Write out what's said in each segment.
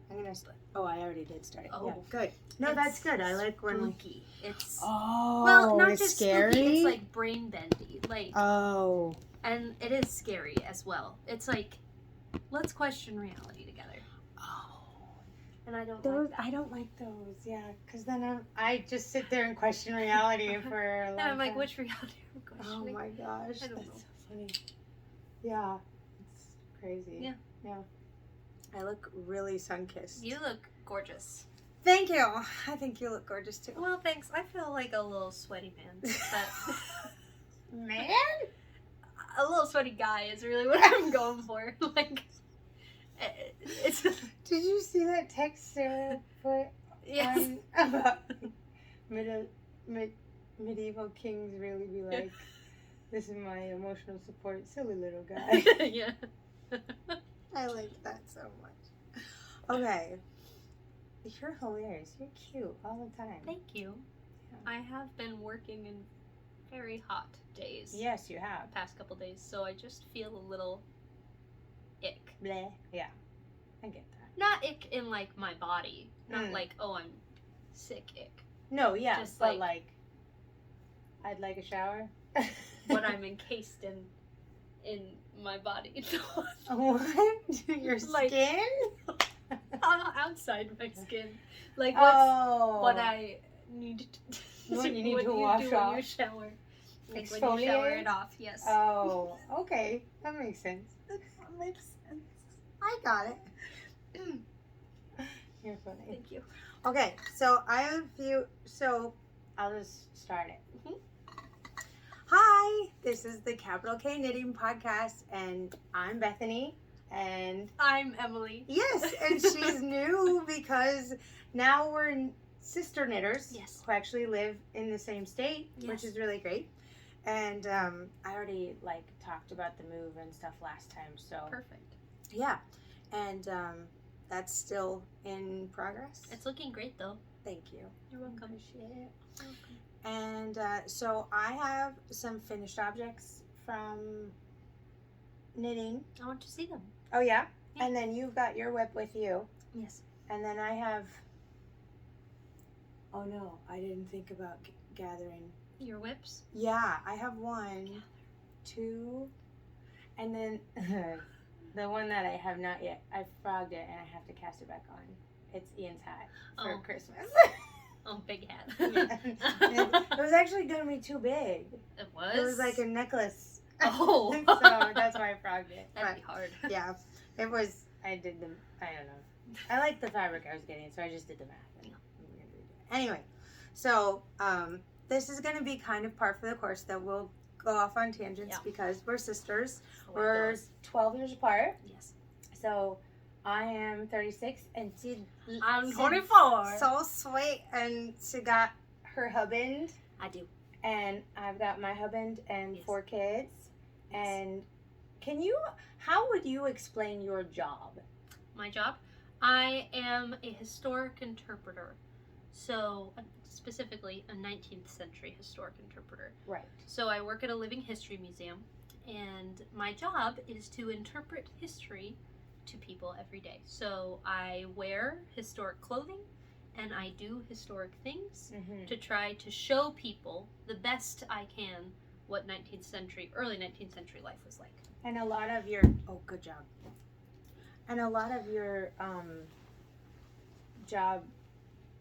I'm gonna start. Oh, I already did start it. Oh. Yeah, good. No, that's good. I like when spooky. It's well, not it's just scary. spooky. It's like brain bendy. Like oh, and it is scary as well. It's like let's question reality together. And I don't those like that. I don't like those. Yeah, because then I just sit there and question reality for a long And I'm like, time. which reality are we Oh questioning? my gosh, I don't that's know. so funny. Yeah, it's crazy. Yeah. Yeah. I look really sun-kissed. You look gorgeous. Thank you. I think you look gorgeous too. Well, thanks. I feel like a little sweaty man. But Man? a little sweaty guy is really what I'm going for. Like, it's Did you see that text Sarah put yes. on about medieval kings really be like, this is my emotional support, silly little guy. Yeah. I like that so much. Okay. You're hilarious. You're cute all the time. Thank you. Yeah. I have been working in very hot days. Yes, you have. The past couple days, so I just feel a little ick. Bleh. Yeah. I get that. Not ick in like my body. Not like, oh, I'm sick ick. No, yeah. Just but like I'd like a shower. What I'm encased in my body. What? Your skin? Outside my skin. Like what I need to What you need what to you wash do off. when you shower. Like when you shower Exfoliate? it off, yes. Oh, okay. That makes sense. That makes sense. I got it. You're funny. Thank you. Okay, so I have a few. So I'll just start it. Mhm. Hi, this is the Capital K Knitting Podcast, and I'm Bethany. And I'm Emily. yes, and she's new because now we're sister knitters Yes. who actually live in the same state, which Yes. is really great. And I already talked about the move and stuff last time, so Perfect. yeah, and that's still in progress. It's looking great though. Thank you. You're welcome. Appreciate it. You're welcome. And so I have some finished objects from knitting. I want to see them. Oh yeah? Yeah. And then you've got your whip with you. Yes. And then I have, oh no, I didn't think about gathering. Your whips? Yeah, I have one, two, and then the one that I have not yet, I frogged it and I have to cast it back on. It's Ian's hat for Christmas. Oh, big hat. Yeah. It was actually going to be too big. It was? It was like a necklace. Oh. So that's why I frogged it. That'd be hard. Yeah, it was, I don't know. I like the fabric I was getting, so I just did the math. And I'm gonna redo it. Anyway, so this is going to be kind of par for the course that we'll go off on tangents because we're sisters. We're 12 years apart. Yes. So I am 36 and I'm 24. So sweet. And she got her husband. I do. And I've got my husband and Yes. 4 kids. Yes. And how would you explain your job? My job? I am a historic interpreter. So, specifically, a 19th century historic interpreter. Right. So I work at a living history museum, and my job is to interpret history to people every day. So I wear historic clothing, and I do historic things to try to show people the best I can what early 19th century life was like. And a lot of your, good job. And a lot of your job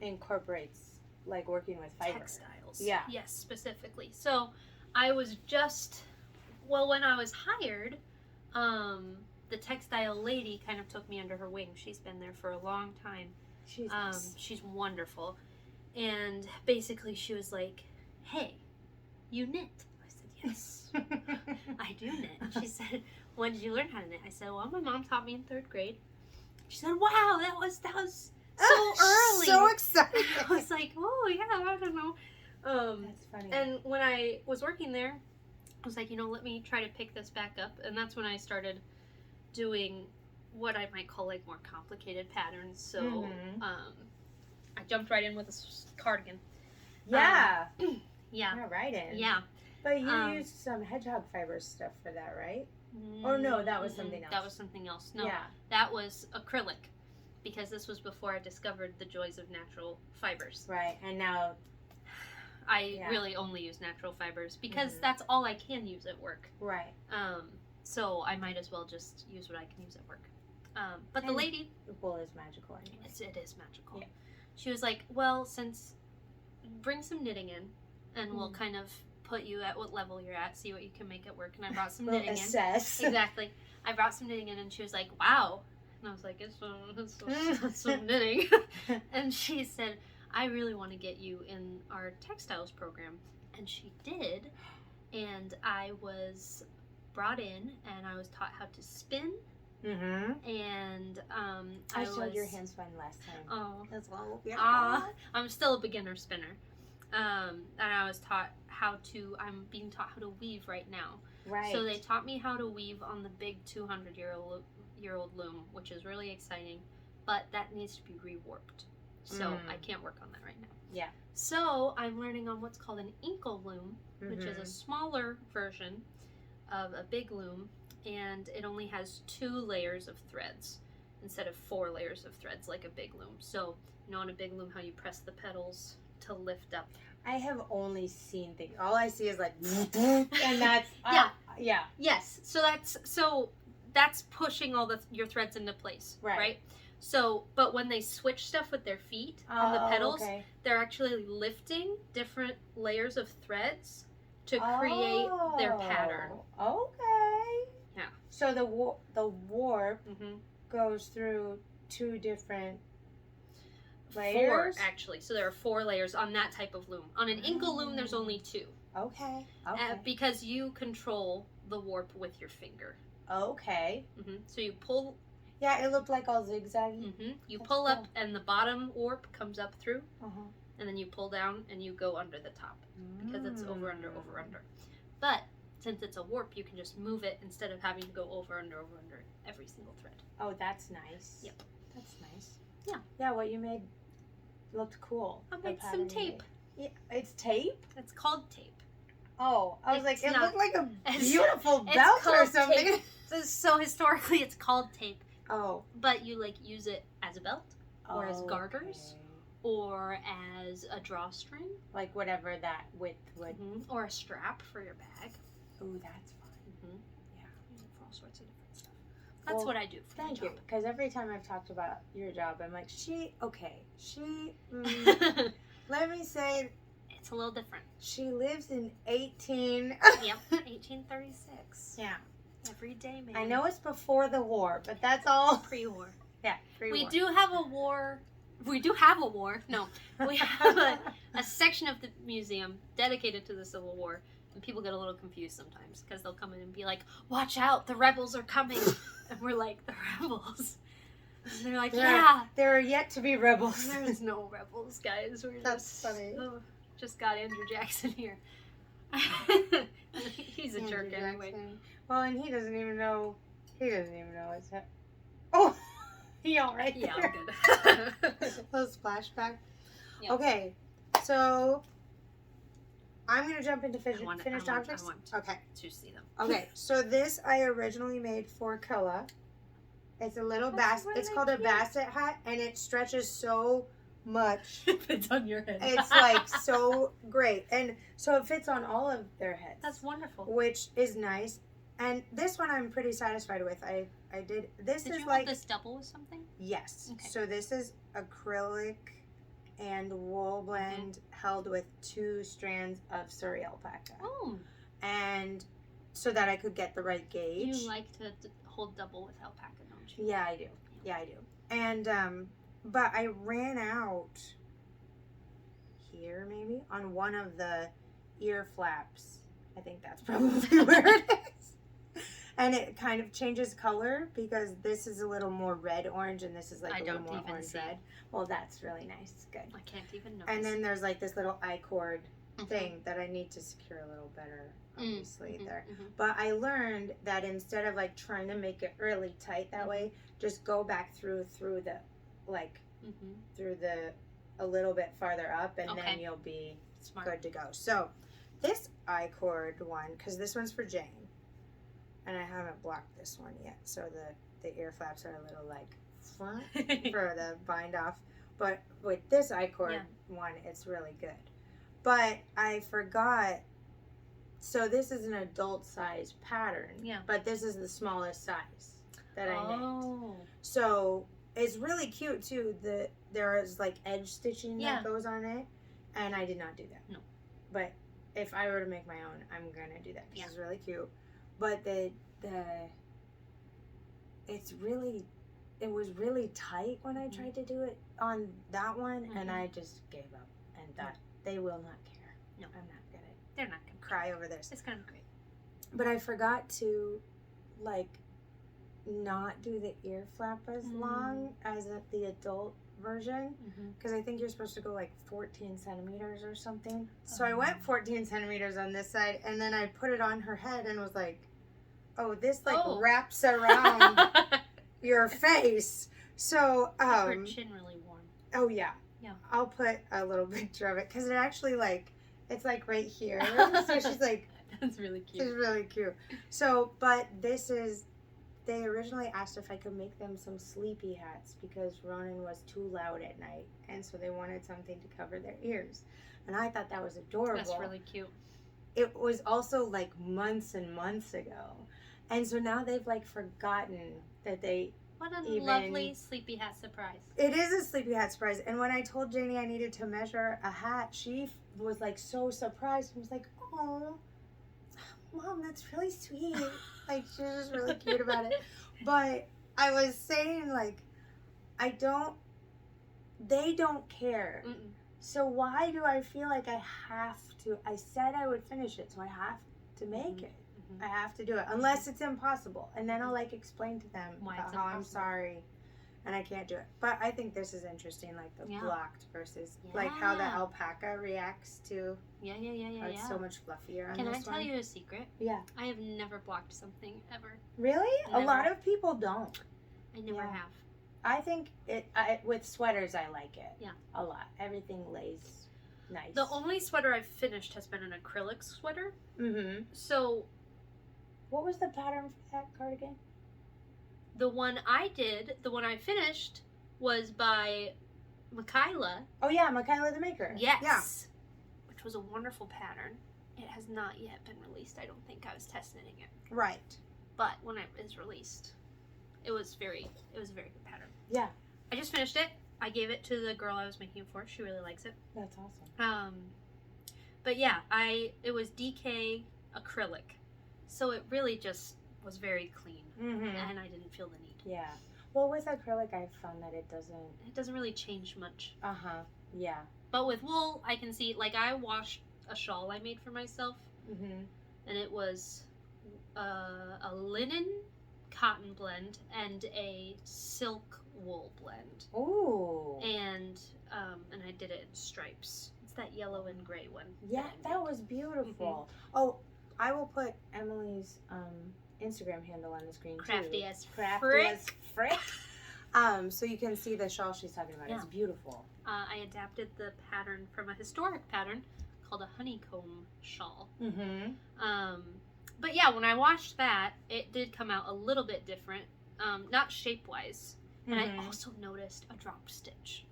incorporates like working with fiber. Textiles. Yeah. Yes, specifically. So I was when I was hired, the textile lady kind of took me under her wing. She's been there for a long time. She's wonderful. And basically she was like, hey, you knit? I said, yes, I do knit. And she said, when did you learn how to knit? I said, well, my mom taught me in 3rd grade. She said, wow, that was so early. So excited. I was like, oh yeah, I don't know. That's funny. And when I was working there, I was like, let me try to pick this back up. And that's when I started doing what I might call like more complicated patterns. So I jumped right in with a cardigan. Yeah. Yeah. Yeah, right in. Yeah. But you used some hedgehog fiber stuff for that, right? Oh, no, that was something else. That was something else. No, Yeah. that was acrylic, because this was before I discovered the joys of natural fibers. Right, and now... I really only use natural fibers because that's all I can use at work. Right. So I might as well just use what I can use at work. But the lady... Wool is magical anyway. It is magical. Yeah. She was like, well, bring some knitting in, and we'll kind of put you at what level you're at, see what you can make it work. And I brought some knitting in. Exactly. I brought some knitting in, and she was like, wow. And I was like, it's some knitting. And she said, I really want to get you in our textiles program. And she did. And I was brought in, and I was taught how to spin. And I showed your hands fun last time. Oh, as well. I'm still a beginner spinner. And I was I'm being taught how to weave right now. Right. So they taught me how to weave on the big 200-year-old loom, which is really exciting, but that needs to be rewarped. So I can't work on that right now. Yeah. So I'm learning on what's called an inkle loom, which is a smaller version of a big loom, and it only has 2 layers of threads instead of 4 layers of threads like a big loom. So, on a big loom, how you press the petals to lift up. I have only seen things. All I see is like, and that's yeah. Yes. So that's pushing all your threads into place, right? So, but when they switch stuff with their feet on the petals, they're actually lifting different layers of threads to create their pattern. Okay. Yeah. So the warp goes through 2 different layers? 4, actually. So there are 4 layers on that type of loom. On an inkle loom, there's only 2. Okay. Because you control the warp with your finger. Okay. So you pull... Yeah, it looked like all zigzaggy. You pull up, and the bottom warp comes up through, and then you pull down, and you go under the top, because it's over, under, over, under. But since it's a warp, you can just move it instead of having to go over, under every single thread. Oh, that's nice. Yep. That's nice. Yeah. Yeah, what you made looked cool. I made some tape. Yeah, it's tape? It's called tape. Oh, I was like, it looked like a It's beautiful belt or something. Tape. So historically, it's called tape. Oh. But you use it as a belt, or as garters, or as a drawstring. Like whatever that width would. Or a strap for your bag. Ooh, that's fun. Yeah. For all sorts of different stuff. That's what I do for Thank you. Because every time I've talked about your job, I'm like, let me say. It's a little different. She lives in 18... Yep, 1836. Yeah. Every day, man. I know it's before the war, but that's all... Pre-war. Yeah, pre-war. We do have a war. No. We have a section of the museum dedicated to the Civil War. And people get a little confused sometimes because they'll come in and be like, watch out, the rebels are coming. And we're like, the rebels? And they're like, There are yet to be rebels. There's no rebels, guys. That's funny. Just got Andrew Jackson here. He's a jerk anyway. Well, and he doesn't even know it's him. Oh, he all right? Yeah, there. I'm good. Those flashbacks. Yep. Okay, so I'm gonna jump into finished objects. I want okay. To see them. Okay, so this I originally made for Killa. It's a little basket. It's called a basset hat, and it stretches so much. It fits on your head. It's like so great, and so it fits on all of their heads. That's wonderful. Which is nice. And this one I'm pretty satisfied with. I did this. Did is you like hold this double with something? Yes. Okay. So this is acrylic and wool blend held with 2 strands of Surrey alpaca. Oh. And so that I could get the right gauge. You like to hold double with alpaca, don't you? Yeah, I do. Yeah, I do. And but I ran out here maybe on one of the ear flaps. I think that's probably where it is. And it kind of changes color because this is a little more red orange and this is like a little more orange red. Well, that's really nice. Good. I can't even notice. And then there's like this little I-cord thing that I need to secure a little better, obviously, there. But I learned that instead of like trying to make it really tight that way, just go back through the like through the a little bit farther up, and then you'll be good to go. So this I-cord one, because this one's for Jane, and I haven't blocked this one yet. So the ear flaps are a little like front for the bind off. But with this I-cord one, it's really good. But I forgot. So this is an adult size pattern. Yeah. But this is the smallest size that I knit. So it's really cute too. There is like edge stitching that goes on it. And I did not do that. No. But if I were to make my own, I'm going to do that. Because it's really cute. But it was really tight when I tried to do it on that one. And I just gave up. And thought, they will not care. No. I'm not going to. They're not going to cry over this. It's going to be great. But I forgot to, like, not do the ear flap as long as the adult version. Because I think you're supposed to go, like, 14 centimeters or something. So I went 14 centimeters on this side. And then I put it on her head and was like, oh, this, like, wraps around your face. So, her chin really warm. Oh, yeah. Yeah. I'll put a little picture of it. Because it actually, like, it's like right here. So she's like, that's really cute. It's really cute. So, but this is, they originally asked if I could make them some sleepy hats because Ronan was too loud at night. And so they wanted something to cover their ears. And I thought that was adorable. That's really cute. It was also like months and months ago. And so now they've like forgotten that they What a lovely sleepy hat surprise. It is a sleepy hat surprise. And when I told Janie I needed to measure a hat, she was like so surprised and was like, oh, Mom, that's really sweet. Like, she was just really cute about it. But I was saying, like, they don't care. So why do I feel like I have to? I said I would finish it, so I have to make it. I have to do it, unless it's impossible. And then I'll, like, explain to them how I'm sorry and I can't do it. But I think this is interesting, like the blocked versus, like, how the alpaca reacts to. It's so much fluffier on Can this I tell you a secret? Yeah. I have never blocked something ever. Really? Never. A lot of people don't. I never have. I think with sweaters, I like it. Yeah. A lot. Everything lays nice. The only sweater I've finished has been an acrylic sweater. So. What was the pattern for that cardigan? The one I finished was by Michaela. Oh yeah, Michaela the Maker. Yes. Yeah. Which was a wonderful pattern. It has not yet been released. I don't think I was testing it. Right. But when it is released, it was a very good pattern. Yeah. I just finished it. I gave it to the girl I was making it for. She really likes it. That's awesome. But yeah, it was DK acrylic. So it really just was very clean, and I didn't feel the need. Yeah. Well, with acrylic, I found that it doesn't really change much. Yeah. But with wool, I can see, like, I washed a shawl I made for myself, and it was a linen cotton blend and a silk wool blend. Ooh. And I did it in stripes. It's that yellow and gray one. Yeah, that was beautiful. Oh. I will put Emily's Instagram handle on the screen Crafty too. As frick. So you can see the shawl she's talking about. Yeah. It's beautiful. I adapted the pattern from a historic pattern called a honeycomb shawl. But yeah, when I washed that, it did come out a little bit different, not shape-wise. And I also noticed a drop stitch.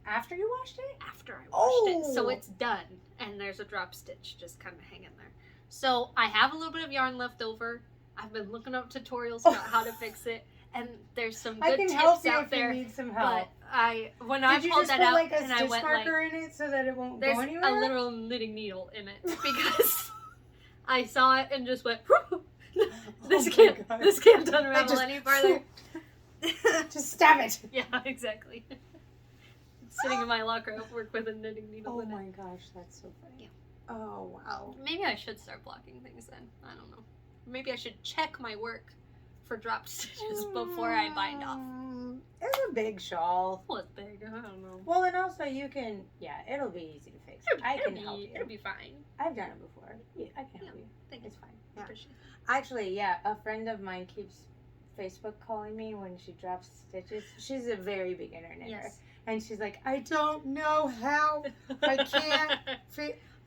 After you washed it? After I washed it. So it's done. And there's a drop stitch just kind of hanging there. So I have a little bit of yarn left over. I've been looking up tutorials about how to fix it. And there's some good tips out there. I can help you if you need some help. But when I pulled that out, like and I went like... marker in it so that it won't go anywhere? There's a literal knitting needle in it. Because I saw it and just went, this can't unravel any farther. Just stab it. Yeah, exactly. Sitting in my locker at work with a knitting needle in it. Oh my gosh, that's so funny. Yeah. Oh, wow. Maybe I should start blocking things then. I don't know. Maybe I should check my work for drop stitches before I bind off. It's a big shawl. Well, it's big. I don't know. Well, and also you can, it'll be easy to fix. I can help you. It'll be fine. I've done it before. Yeah, I can help you. Thank you. It's fine. I appreciate it. Actually, a friend of mine keeps Facebook calling me when she drops stitches. She's a very beginner knitter. Yes. And she's like, I don't know how. I can't.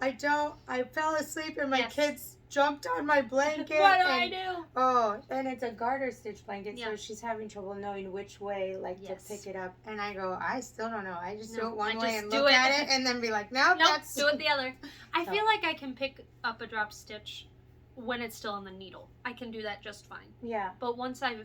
I fell asleep and my kids jumped on my blanket. What do I do? Oh, and it's a garter stitch blanket, Yeah. so she's having trouble knowing which way, to pick it up. And I go, I still don't know. I just do it one way and look at it and then be like, nope, that's... do it the other. I feel like I can pick up a drop stitch when it's still on the needle. I can do that just fine. Yeah. But once I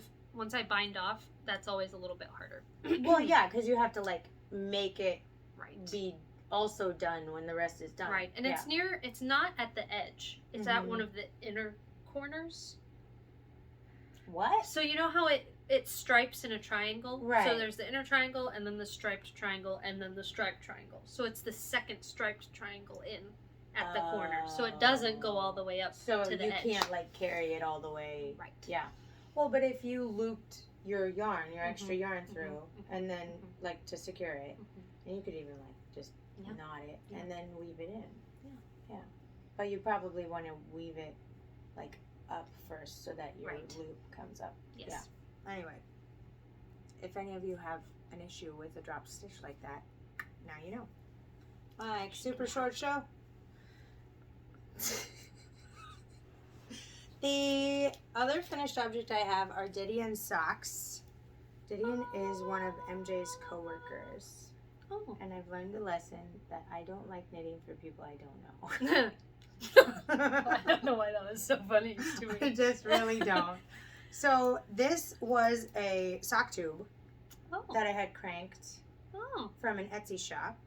bind off, that's always a little bit harder. Well, yeah, because you have to, make it right. be also done when the rest is done. Right. And it's not at the edge. It's at one of the inner corners. What? So you know how it stripes in a triangle? Right. So there's the inner triangle, and then the striped triangle, and then the striped triangle. So it's the second striped triangle in at the corner. So it doesn't go all the way up to the edge. So you can't, carry it all the way. Right. Yeah. Well, but if you looped your yarn, your extra yarn through, and then, to secure it, and you could even, just knot it, and then weave it in. Yeah. But you probably want to weave it, up first so that your loop comes up. Yes. Yeah. Anyway, if any of you have an issue with a drop stitch like that, now you know. Super short show. The other finished object I have are Didion socks. Didion is one of MJ's coworkers. Oh. And I've learned the lesson that I don't like knitting for people I don't know. I don't know why that was so funny to me. I just really don't. So this was a sock tube that I had cranked from an Etsy shop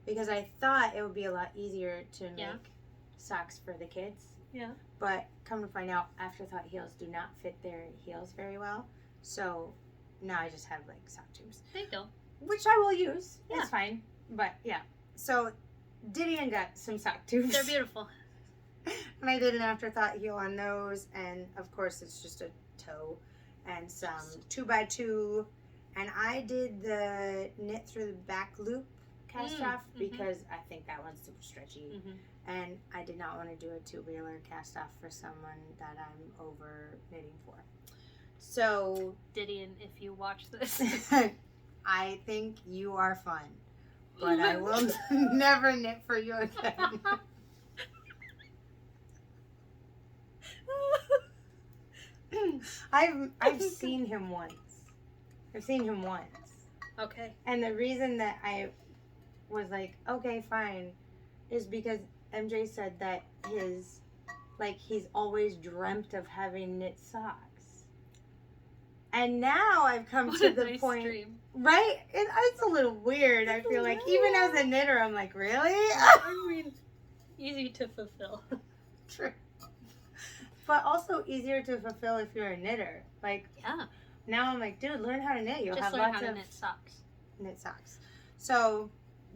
because I thought it would be a lot easier to make socks for the kids. Yeah. But come to find out, afterthought heels do not fit their heels very well. So now I just have sock tubes. There you go. Which I will use. Yeah. It's fine. But yeah. So Didion got some sock tubes. They're beautiful. And I did an afterthought heel on those, and of course it's just a toe and some 2x2, and I did the knit through the back loop cast off because I think that one's super stretchy, and I did not want to do a two-reeler cast off for someone that I'm over knitting for. So Didion, if you watch this, I think you are fun, but I will never knit for you again. I've seen him once. Okay. And the reason that I was like, okay, fine, is because MJ said that he's always dreamt of having knit socks. And now I've come to the point, dream. Right? It's a little weird. I feel like even as a knitter, I'm like, really? I mean, easy to fulfill. True. But also easier to fulfill if you're a knitter. Now I'm like, dude, learn how to knit. You'll Just have learn lots how to of knit socks. Knit socks. So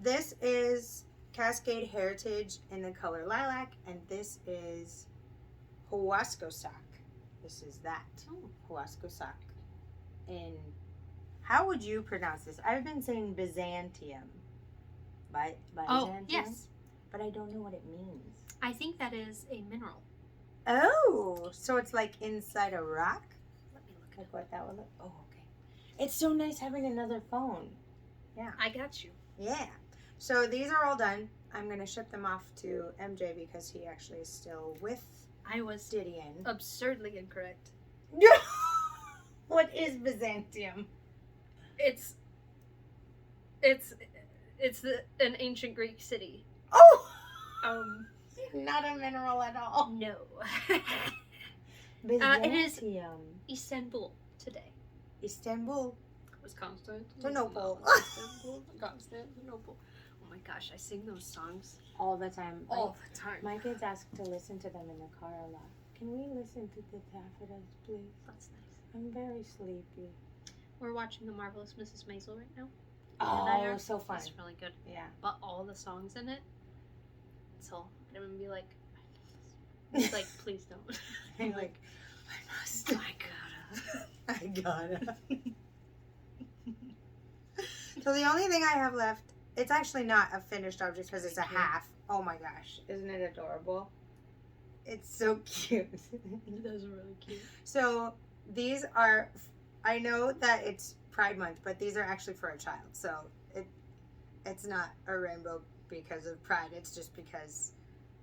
this is Cascade Heritage in the color lilac, and this is Huasco sock. This is that Huasco sock. In how would you pronounce this? I've been saying Byzantium. Byzantium? Oh, yes. But I don't know what it means. I think that is a mineral. Oh, so it's inside a rock? Let me look. Like what that would look. Oh, okay. It's so nice having another phone. Yeah. I got you. Yeah. So these are all done. I'm going to ship them off to MJ because he actually is still with I was Didion. Absurdly incorrect. What is Byzantium? It's an ancient Greek city. Oh! Not a mineral at all. No. Byzantium. It is Istanbul today. Istanbul. Was Constantinople. Istanbul. Constantinople. Oh my gosh, I sing those songs all the time. All the time. My kids ask to listen to them in the car a lot. Can we listen to the daffodils, please? That's nice. I'm very sleepy. We're watching The Marvelous Mrs. Maisel right now. Oh, so fun. It's really good. Yeah. But all the songs in it, so I'm gonna be like, it's like, please don't. I'm like, I must. I gotta. So the only thing I have left, it's actually not a finished object because it's a half. Oh my gosh, isn't it adorable? It's so cute. It is really cute. So these are, I know that it's Pride Month, but these are actually for a child. So it's not a rainbow because of Pride. It's just because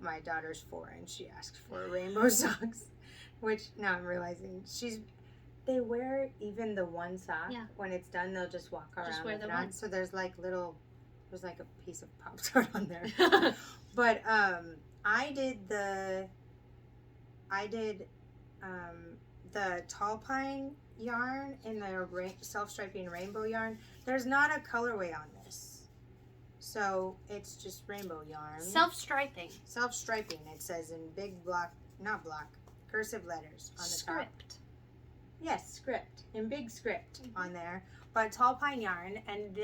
my daughter's 4 and she asked for rainbow socks, which now I'm realizing they wear even the one sock. Yeah. When it's done, they'll just walk around Just wear with the it on. one. So there's like a piece of Pop-Tart on there. But I did the tall pine yarn in the self-striping rainbow yarn. There's not a colorway on this, so it's just rainbow yarn. Self-striping. Self-striping. It says in big cursive letters on the top. Script. Yes, script, in big script on there. But tall pine yarn, and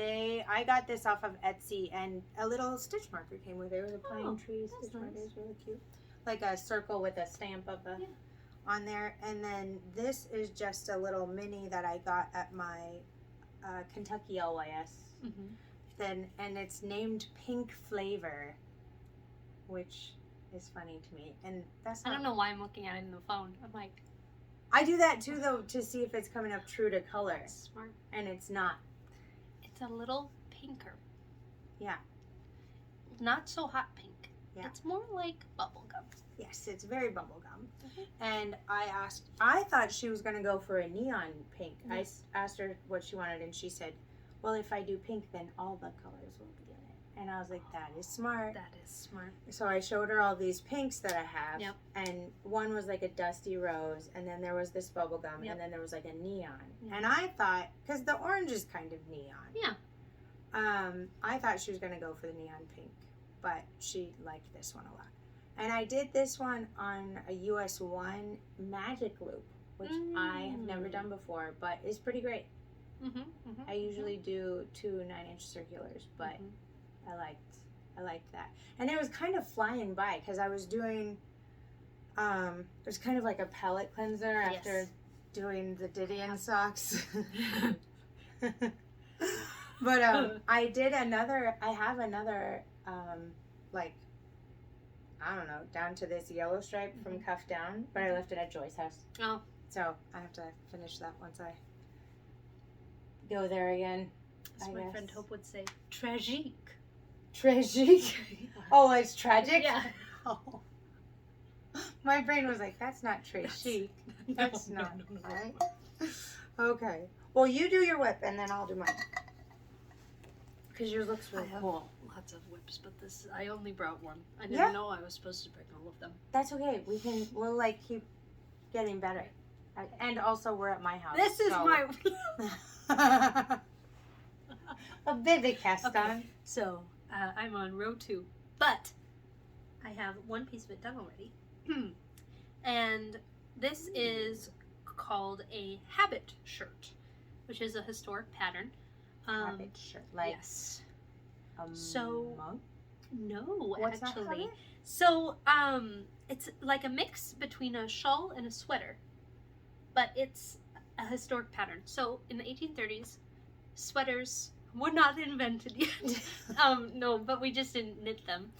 I got this off of Etsy, and a little stitch marker came with it. It was a pine tree stitch marker. It was really cute, like a circle with a stamp of on there. And then this is just a little mini that I got at my Kentucky LYS. And it's named Pink Flavor, which is funny to me. And I don't know why I'm looking at it in the phone. I'm like, I do that too, though, to see if it's coming up true to color. Smart. And it's not. It's a little pinker. Yeah. Not so hot pink. Yeah. It's more like bubblegum. Yes, it's very bubblegum. And I thought she was going to go for a neon pink. I asked her what she wanted, and she said, well, if I do pink, then all the colors will be in it. And I was like, that is smart. That is smart. So I showed her all these pinks that I have. Yep. And one was like a dusty rose, and then there was this bubblegum, Yep. and then there was like a neon. Yep. And I thought, because the orange is kind of neon. Yeah. I thought she was going to go for the neon pink, but she liked this one a lot. And I did this one on a US 1 magic loop, which I have never done before, but is pretty great. I usually do 2 9-inch circulars, but I liked that. And it was kind of flying by because I was doing, it was kind of like a palette cleanser after doing the Didion socks. But I have another, like, I don't know, down to this yellow stripe from cuff down, but I left it at Joy's house. Oh. So I have to finish that once I go there again. As my friend Hope would say, tragique. Tragique? Oh, it's tragic? Yeah. Oh. My brain was like, that's not tragique. That's not. Right? Okay. Well, you do your whip, and then I'll do mine. Because yours looks really cool. Lots of whips, but I only brought one. I didn't know I was supposed to bring all of them. That's okay. We'll like keep getting better. And also we're at my house. This is my a baby cast on. So I'm on row 2, but I have one piece of it done already. And this is called a habit shirt, which is a historic pattern. Habit shirt, like yes. A monk? No, What's actually. So it's like a mix between a shawl and a sweater, but it's a historic pattern. So in the 1830s, sweaters were not invented yet. No, but we just didn't knit them.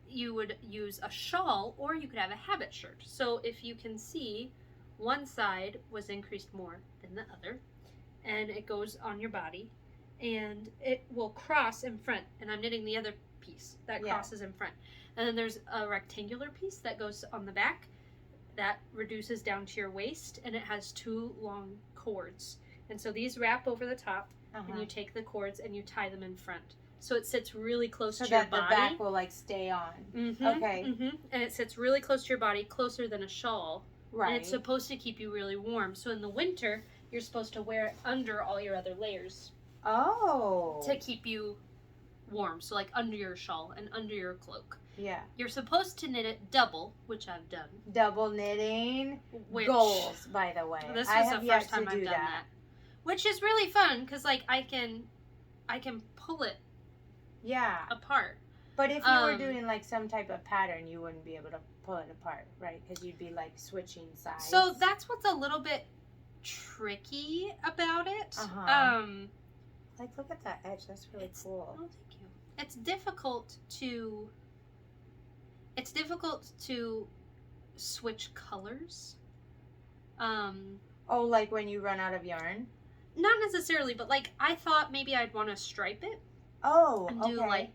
You would use a shawl, or you could have a habit shirt. So if you can see, one side was increased more than the other, and it goes on your body, and it will cross in front. And I'm knitting the other piece that crosses in front. And then there's a rectangular piece that goes on the back that reduces down to your waist, and it has 2 long cords. And so these wrap over the top, and you take the cords and you tie them in front. So it sits really close to your body. So that the back will like stay on. Okay. And it sits really close to your body, closer than a shawl. Right. And it's supposed to keep you really warm. So in the winter, you're supposed to wear it under all your other layers. Oh. To keep you warm. So like under your shawl and under your cloak. Yeah. You're supposed to knit it double, which I've done. Double knitting. Goals, by the way. This was the first time I've done that. Which is really fun because like I can pull it apart. But if you were doing like some type of pattern, you wouldn't be able to pull it apart, right? Because you'd be like switching sides. So that's what's a little bit tricky about it. Like look at that edge. That's really cool. Oh, thank you. It's difficult to switch colors. Oh, like when you run out of yarn? Not necessarily, but like I thought maybe I'd want to stripe it. Oh, and do like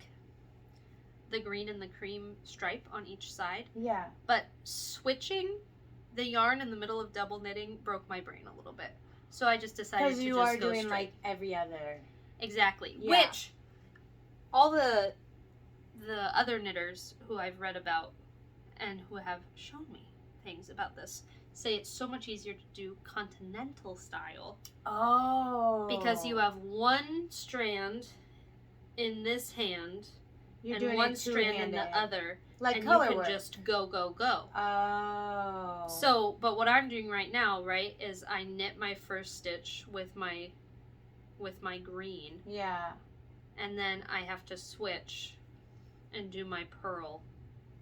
the green and the cream stripe on each side. Yeah. But switching the yarn in the middle of double knitting broke my brain a little bit. So I just decided to just go straight. Because you are doing like every other. Exactly. Yeah. Which all the other knitters who I've read about and who have shown me things about this say it's so much easier to do continental style. Oh. Because you have one strand in this hand and one strand in the other. Like and color you can work. just go. Oh. So, but what I'm doing right now, right, is I knit my first stitch with my green. Yeah. And then I have to switch and do my purl.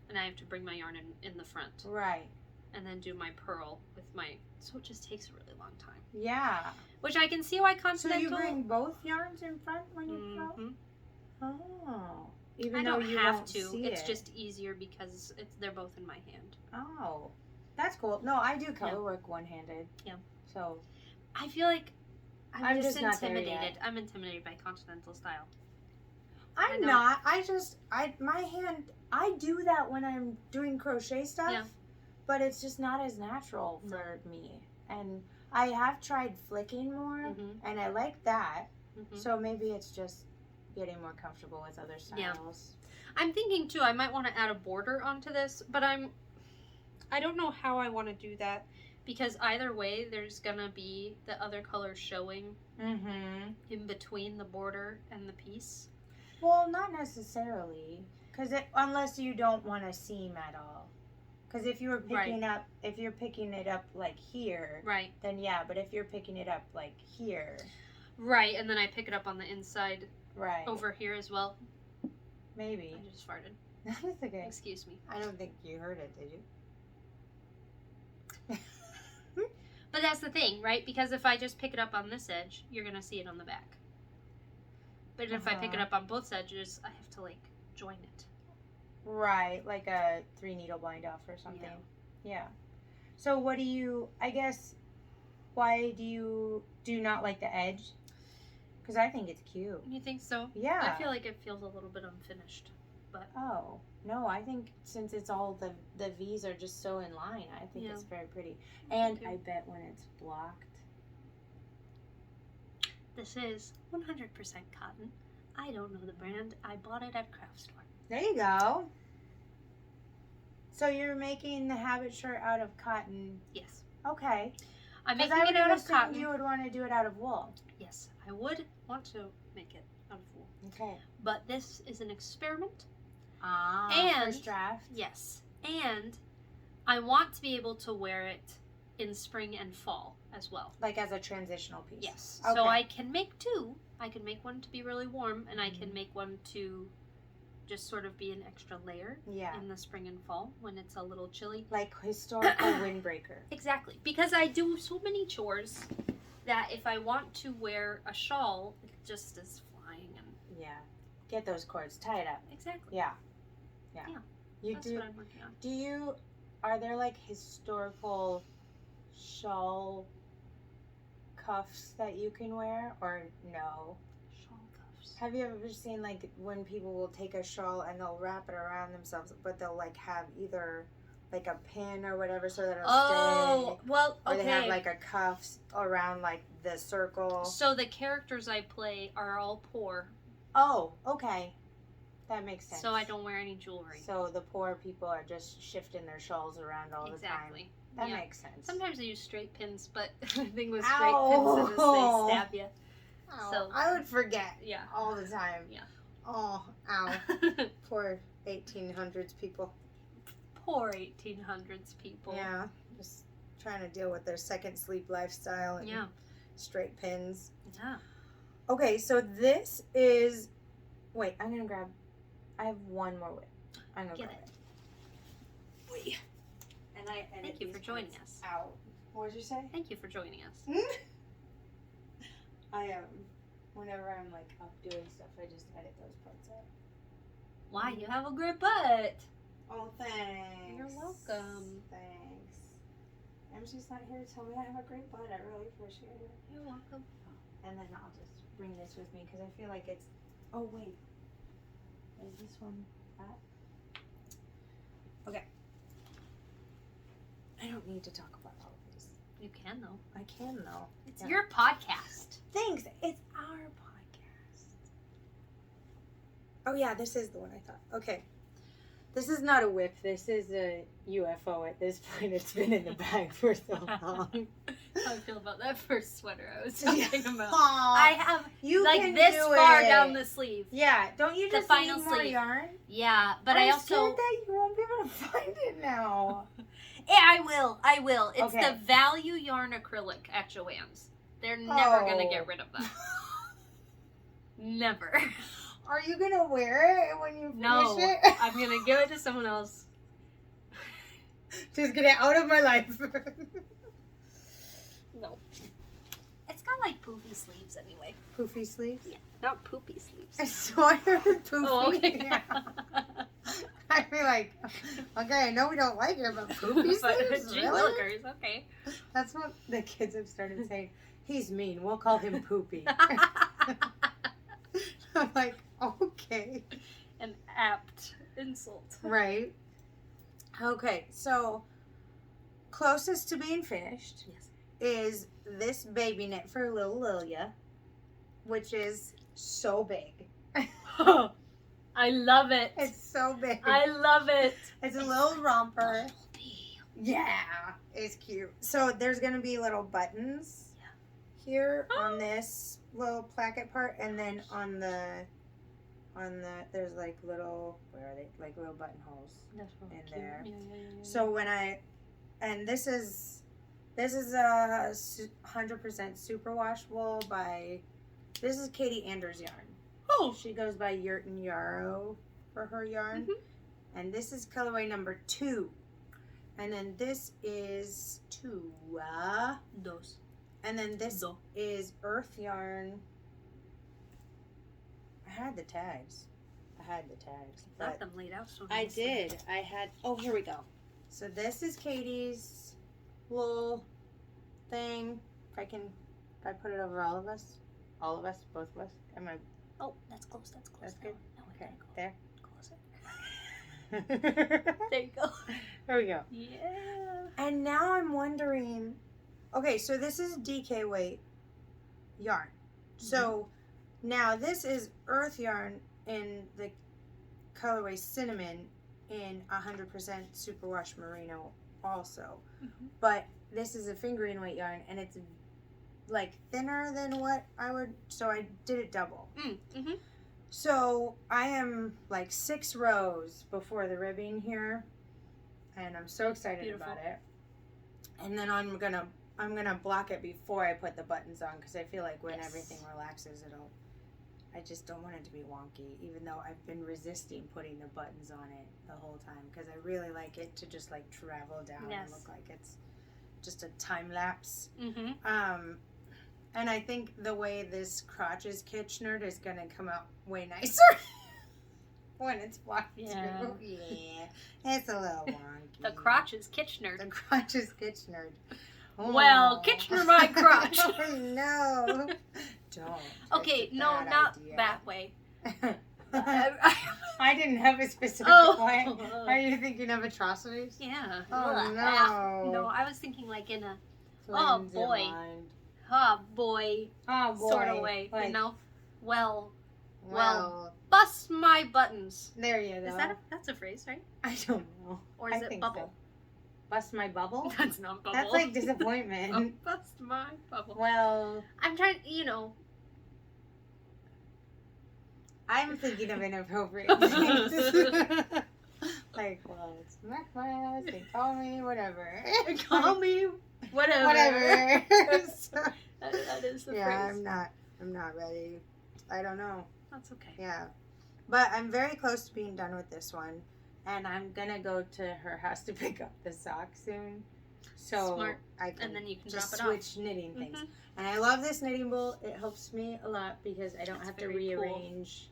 And I have to bring my yarn in the front. Right. And then do my purl with my... So it just takes a really long time. Yeah. Which I can see why continental... So you bring both yarns in front when you purl? Oh. Even I though don't you have won't to. See it's it. just easier because they're both in my hand. Oh. That's cool. No, I do color work one-handed. Yeah. So... I feel like I'm just not there intimidated. yet. I'm intimidated by continental style. I'm not. My hand, I do that when I'm doing crochet stuff. Yeah. But it's just not as natural for me. And I have tried flicking more, and I like that. So maybe it's just getting more comfortable with other styles. Yeah. I'm thinking too, I might want to add a border onto this, but I don't know how I want to do that, because either way there's gonna be the other color showing in between the border and the piece. Well, not necessarily, because unless you don't want a seam at all. Because if you were picking it up like here, right, then yeah. But if you're picking it up like here, right, and then I pick it up on the inside, right, over here as well. Maybe. I just farted. That's okay. Excuse me. I don't think you heard it, did you? But that's the thing, right? Because if I just pick it up on this edge, you're gonna see it on the back. But if I pick it up on both edges, I have to like join it. Right, like a 3-needle bind off or something. Yeah. So what do you, I guess, why do you not like the edge? Because I think it's cute. You think so? Yeah. I feel like it feels a little bit unfinished. But oh, no, I think since it's all the V's are just so in line, I think it's very pretty. And I bet when it's blocked. This is 100% cotton. I don't know the brand. I bought it at craft store. There you go. So you're making the habit shirt out of cotton? Yes. Okay. I'm making it out of cotton. You would want to do it out of wool. Yes, I would want to make it out of wool. Okay. But this is an experiment. And first draft. Yes. And I want to be able to wear it in spring and fall as well. Like as a transitional piece. Yes. Okay. So I can make two. I can make one to be really warm, and I can make one to just sort of be an extra layer in the spring and fall when it's a little chilly. Like historical windbreaker. Exactly. Because I do so many chores that if I want to wear a shawl, it just is flying. And yeah. Get those cords, tie it up. Exactly. Yeah. That's what I'm working on. Are there like historical shawl cuffs that you can wear, or no? Shawl cuffs. Have you ever seen like when people will take a shawl and they'll wrap it around themselves, but they'll like have either like a pin or whatever so that it'll stay. Well, okay. Or they have like a cuffs around like the circle. So the characters I play are all poor. Oh, okay. That makes sense. So I don't wear any jewelry. So the poor people are just shifting their shawls around all the time. Exactly. That makes sense. Sometimes I use straight pins, but the thing with straight pins is they stab you. Ow. So I would forget all the time. Yeah. Oh, ow. Poor 1800s people. Poor 1800s people. Yeah. Just trying to deal with their second sleep lifestyle and straight pins. Yeah. Okay, so this is... Wait, I'm going to grab... I have one more whip. I'm going to grab it. Wait. And Thank you for joining us. Out. What did you say? Thank you for joining us. Whenever I'm like up doing stuff, I just edit those parts out. Why? You have a great butt. Oh, thanks. You're welcome. Thanks. MC's not here to tell me I have a great butt. I really appreciate it. You're welcome. And then I'll just bring this with me because I feel like it's... Oh, wait. Is this one? that. Okay. I don't need to talk about all of these. You can though. I can though. It's your podcast. Thanks. It's our podcast. Oh yeah, this is the one I thought. Okay. This is not a whip. This is a UFO at this point. It's been in the bag for so long. How I feel about that first sweater I was talking about. Aww, I have you like can this do far it. down the sleeve. Yeah, don't you The just final need more sleeve. yarn? Yeah, but I'm I also scared that you won't be able to find it now. Yeah, I will. It's Okay. the Value Yarn Acrylic at Joann's. They're never gonna get rid of them. Never. Are you gonna wear it when you finish No, it? I'm gonna give it to someone else. Just get it out of my life. No. It's got like poofy sleeves anyway. Poofy sleeves? Yeah, not poopy sleeves. I swear poofy. Oh, okay. Yeah. I'd be like, okay, I know we don't like it, but poofy sleeves? Gee Really? willikers, okay. That's what the kids have started saying. He's mean. We'll call him Poopy. I'm like, okay. An apt insult. Right. Okay, so closest to being finished Yes. is this baby knit for little Lilia, which is so big. I love it. It's so big. I love it. It's a little romper. Yeah, it's cute. So there's gonna be little buttons here on this little placket part, and then on the there's like little, where are they? Like little buttonholes That's really in cute. there. Yeah. So when this is a 100% superwash wool by, this is Katie Anders yarn. Oh. She goes by Yurt and Yarrow for her yarn. Mm-hmm. And this is colorway number 2. And then this is 2. Dos. And then this Do. is Earth yarn. I had the tags. Got But them laid out so I nicely. did. I had. Oh, here we go. So this is Katie's little thing. If I put it over all of us, both of us. Am I? Oh, that's close. That's good. No, Okay, go there. Closer. There you go. There we go. Yeah. And now I'm wondering. Okay, so this is DK weight yarn. So now this is Earth yarn in the colorway Cinnamon in 100% superwash merino also. Mm-hmm. But this is a fingering weight yarn, and it's like thinner than what I would, so I did it double. Mm-hmm. So I am like 6 rows before the ribbing here, and I'm so excited Beautiful. about it. And then I'm gonna block it before I put the buttons on, because I feel like when everything relaxes, I just don't want it to be wonky, even though I've been resisting putting the buttons on it the whole time, because I really like it to just like travel down and look like it's just a time lapse. Mm-hmm. And I think the way this crotch is Kitchenered is gonna come out way nicer when it's blocked through. Yeah, it's a little wonky. The crotch is Kitchener. The crotch is Kitchenered. Oh. Well, Kitchener my crotch. Oh, no. Don't. Okay, That's a no, bad not idea. that way. I didn't have a specific way. Are you thinking of atrocities? Yeah. Oh, Ugh. no. No, I was thinking like in a Cleanse your boy. mind. oh boy Sort of way, like, you know. Well, Well, bust my buttons. there you go. Is that that's a phrase, right? I don't know. Or is I it think bubble? so. Bust my bubble? That's not bubble. That's like disappointment. Oh, bust my bubble. Well, I'm trying, you know. I'm thinking of inappropriate things. Like, well, it's necklace, they call me, whatever. Call me whatever. Whatever. So, that is the yeah, phrase. I'm not ready. I don't know. That's okay. Yeah. But I'm very close to being done with this one. And I'm going to go to her house to pick up the sock soon. So Smart. I can And then you can just drop it off. switch knitting things. Mhm. And I love this knitting bowl. It helps me a lot because I don't It's have to very cool. rearrange.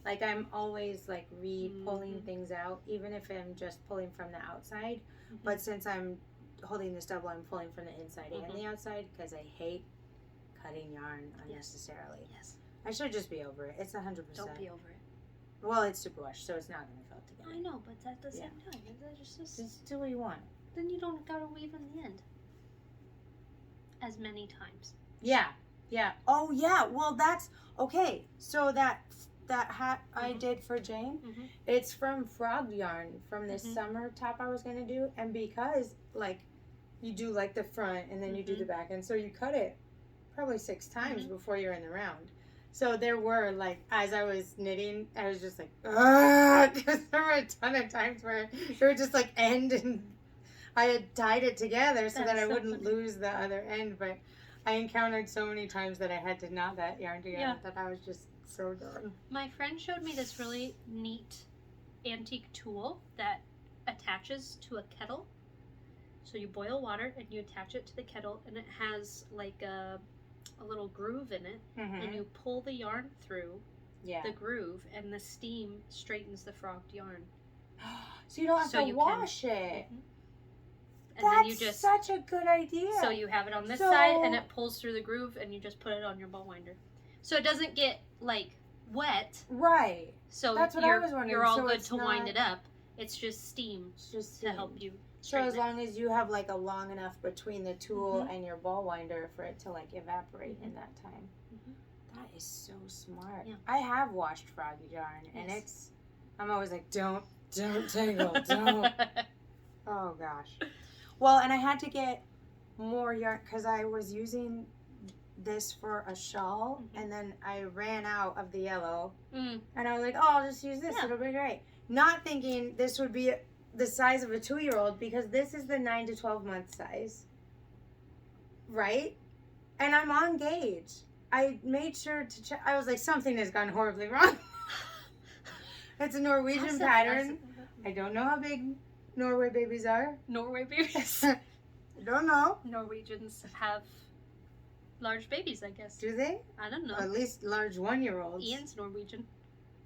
Like, I'm always like pulling Mhm. things out, even if I'm just pulling from the outside. Mhm. But since I'm holding this double, I'm pulling from the inside and the outside because I hate cutting yarn unnecessarily. Yes. I should just be over it. It's 100%. Don't be over it. Well, it's superwash, so it's not going to felt together. I know, but at the same time, Just do what you want. Then you don't gotta weave in the end. As many times. Yeah. Oh, yeah. Well, that's okay. So that hat I did for Jane, it's from frog yarn from this summer top I was going to do. And because, like, you do, like, the front and then you do the back. And so you cut it probably 6 times before you're in the round. So there were, like, as I was knitting, I was just like, because there were a ton of times where it would just, like, end and I had tied it together so that I wouldn't lose the other end. But I encountered so many times that I had to knot that yarn together that I was just so done. My friend showed me this really neat antique tool that attaches to a kettle. So you boil water and you attach it to the kettle, and it has like a little groove in it, and you pull the yarn through the groove, and the steam straightens the frogged yarn. So you don't have to wash it. And That's then you just, such a good idea. So you have it on this side, and it pulls through the groove, and you just put it on your ball winder. So it doesn't get, like, wet. Right. So that's what I was wondering. You're all so good to wind it up. It's just steam, to help you. So as long as you have, like, a long enough between the tool and your ball winder for it to, like, evaporate in that time. That is so smart. Yeah. I have washed frog yarn, and I'm always like, don't tangle, don't. Oh, gosh. Well, and I had to get more yarn because I was using this for a shawl, and then I ran out of the yellow, and I was like, oh, I'll just use this. It'll be great. Not thinking this would be the size of a 2-year-old, because this is the 9 to 12 month size, right? And I'm on gauge. I made sure to check. I was like, something has gone horribly wrong. It's a Norwegian pattern. I don't know how big Norway babies are. Norway babies? I don't know. Norwegians have large babies, I guess. Do they? I don't know. Or at least large 1-year-olds. Ian's Norwegian.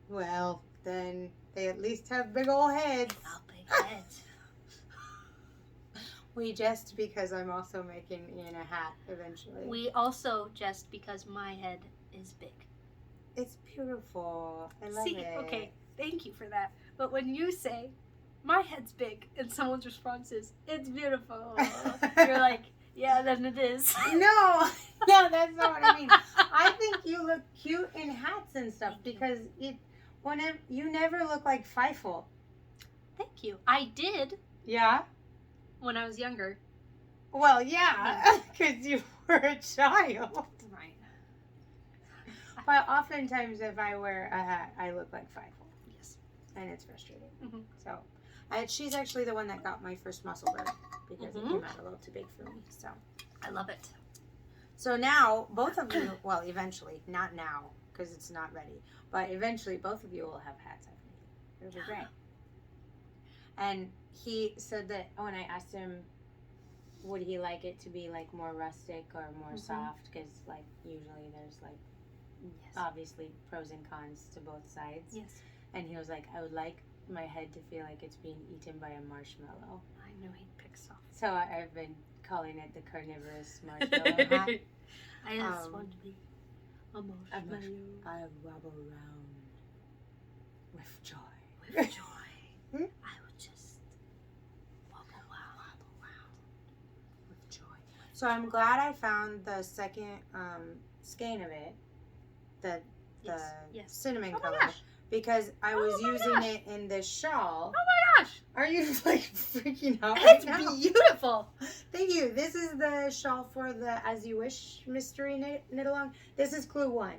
Well, then they at least have big old heads. Oh, big heads. We jest because I'm also making Ian a hat eventually. We also jest because my head is big. It's beautiful. I love it. Okay, thank you for that. But when you say, my head's big, and someone's response is, it's beautiful, you're like, yeah, then it is. No, that's not what I mean. I think you look cute in hats and stuff because you never look like Feifel. Thank you. I did. Yeah? When I was younger. Well, yeah, because you were a child. Right. But oftentimes if I wear a hat, I look like Feifel. Yes. And it's frustrating. So, she's actually the one that got my first muscle bird because it came out a little too big for me. So, I love it. So now, both of you, well, eventually, not now because it's not ready, but eventually both of you will have hats I've made. It'll be great. And he said that when I asked him, would he like it to be like more rustic or more soft? Because like usually there's like obviously pros and cons to both sides. Yes. And he was like, I would like my head to feel like it's being eaten by a marshmallow. I knew he'd pick soft. So I've been calling it the carnivorous marshmallow hat. I just want to be a marshmallow. I wobble around with joy. With joy. I would just wobble around with joy. So I'm glad I found the second skein of it, the cinnamon color, because I was using it in this shawl. Oh my gosh! Are you like freaking out? It's right now? beautiful. Thank you. This is the shawl for the As You Wish mystery knit along. This is Clue 1.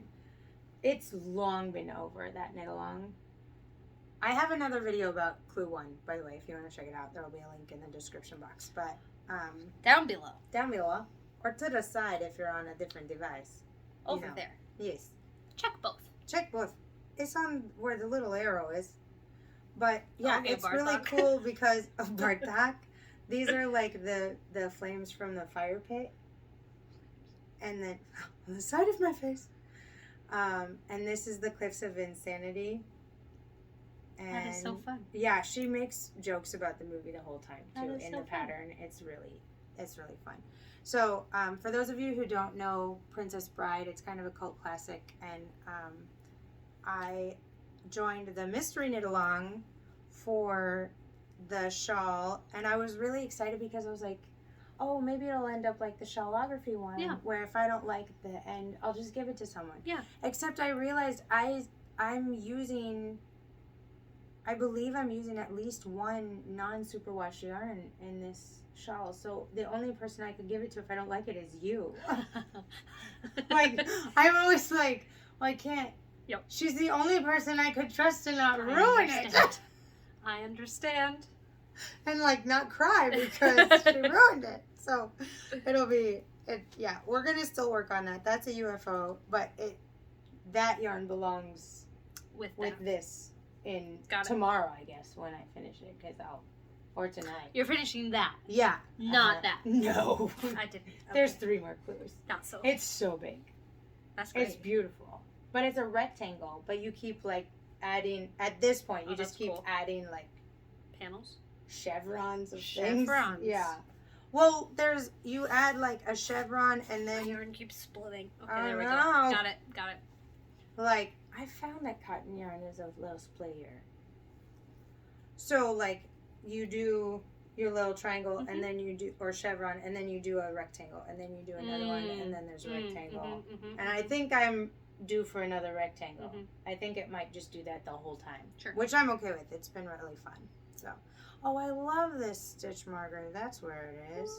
It's long been over, that knit along. I have another video about Clue 1, by the way, if you want to check it out. There will be a link in the description box. But down below. Down below. Or to the side if you're on a different device. Over there. Yes. Check both. Check both. It's on where the little arrow is. But yeah, okay, it's Bartok. really cool because of Bartok. These are like the flames from the fire pit. And then on the side of my face. And this is the Cliffs of Insanity. And that is so fun. Yeah, she makes jokes about the movie the whole time too in so the pattern. It's really fun. So for those of you who don't know Princess Bride, it's kind of a cult classic, and I joined the mystery knit along for the shawl, and I was really excited because I was like, oh, maybe it'll end up like the shawlography one, Yeah. where if I don't like the end, I'll just give it to someone. Yeah. Except I realized I'm using, I believe I'm using at least one non-superwash yarn in this shawl, so the only person I could give it to if I don't like it is you. Like, I'm always like, well, I can't. Yep. She's the only person I could trust to not ruin it. I understand. And like not cry because she ruined it. So it'll be, yeah, we're going to still work on that. That's a UFO, but that yarn belongs with this in tomorrow, I guess, when I finish it, or tonight. You're finishing that. Yeah. Not that. No. I didn't. Okay. There's 3 more clues. Not so. It's so big. That's great. It's beautiful. But it's a rectangle, but you keep like adding, at this point, you just keep adding like panels? Chevrons of things. Chevrons. Yeah. Well, you add like a chevron and then The yarn keeps splitting. Okay, I there we go. know. Got it. Like, I found that cotton yarn is a little splittier. So like you do your little triangle and then you do, or chevron, and then you do a rectangle, and then you do another one, and then there's a rectangle. And I think I'm due for another rectangle. I think it might just do that the whole time. Sure. Which I'm okay with. It's been really fun. So, oh, I love this stitch marker. That's where it is.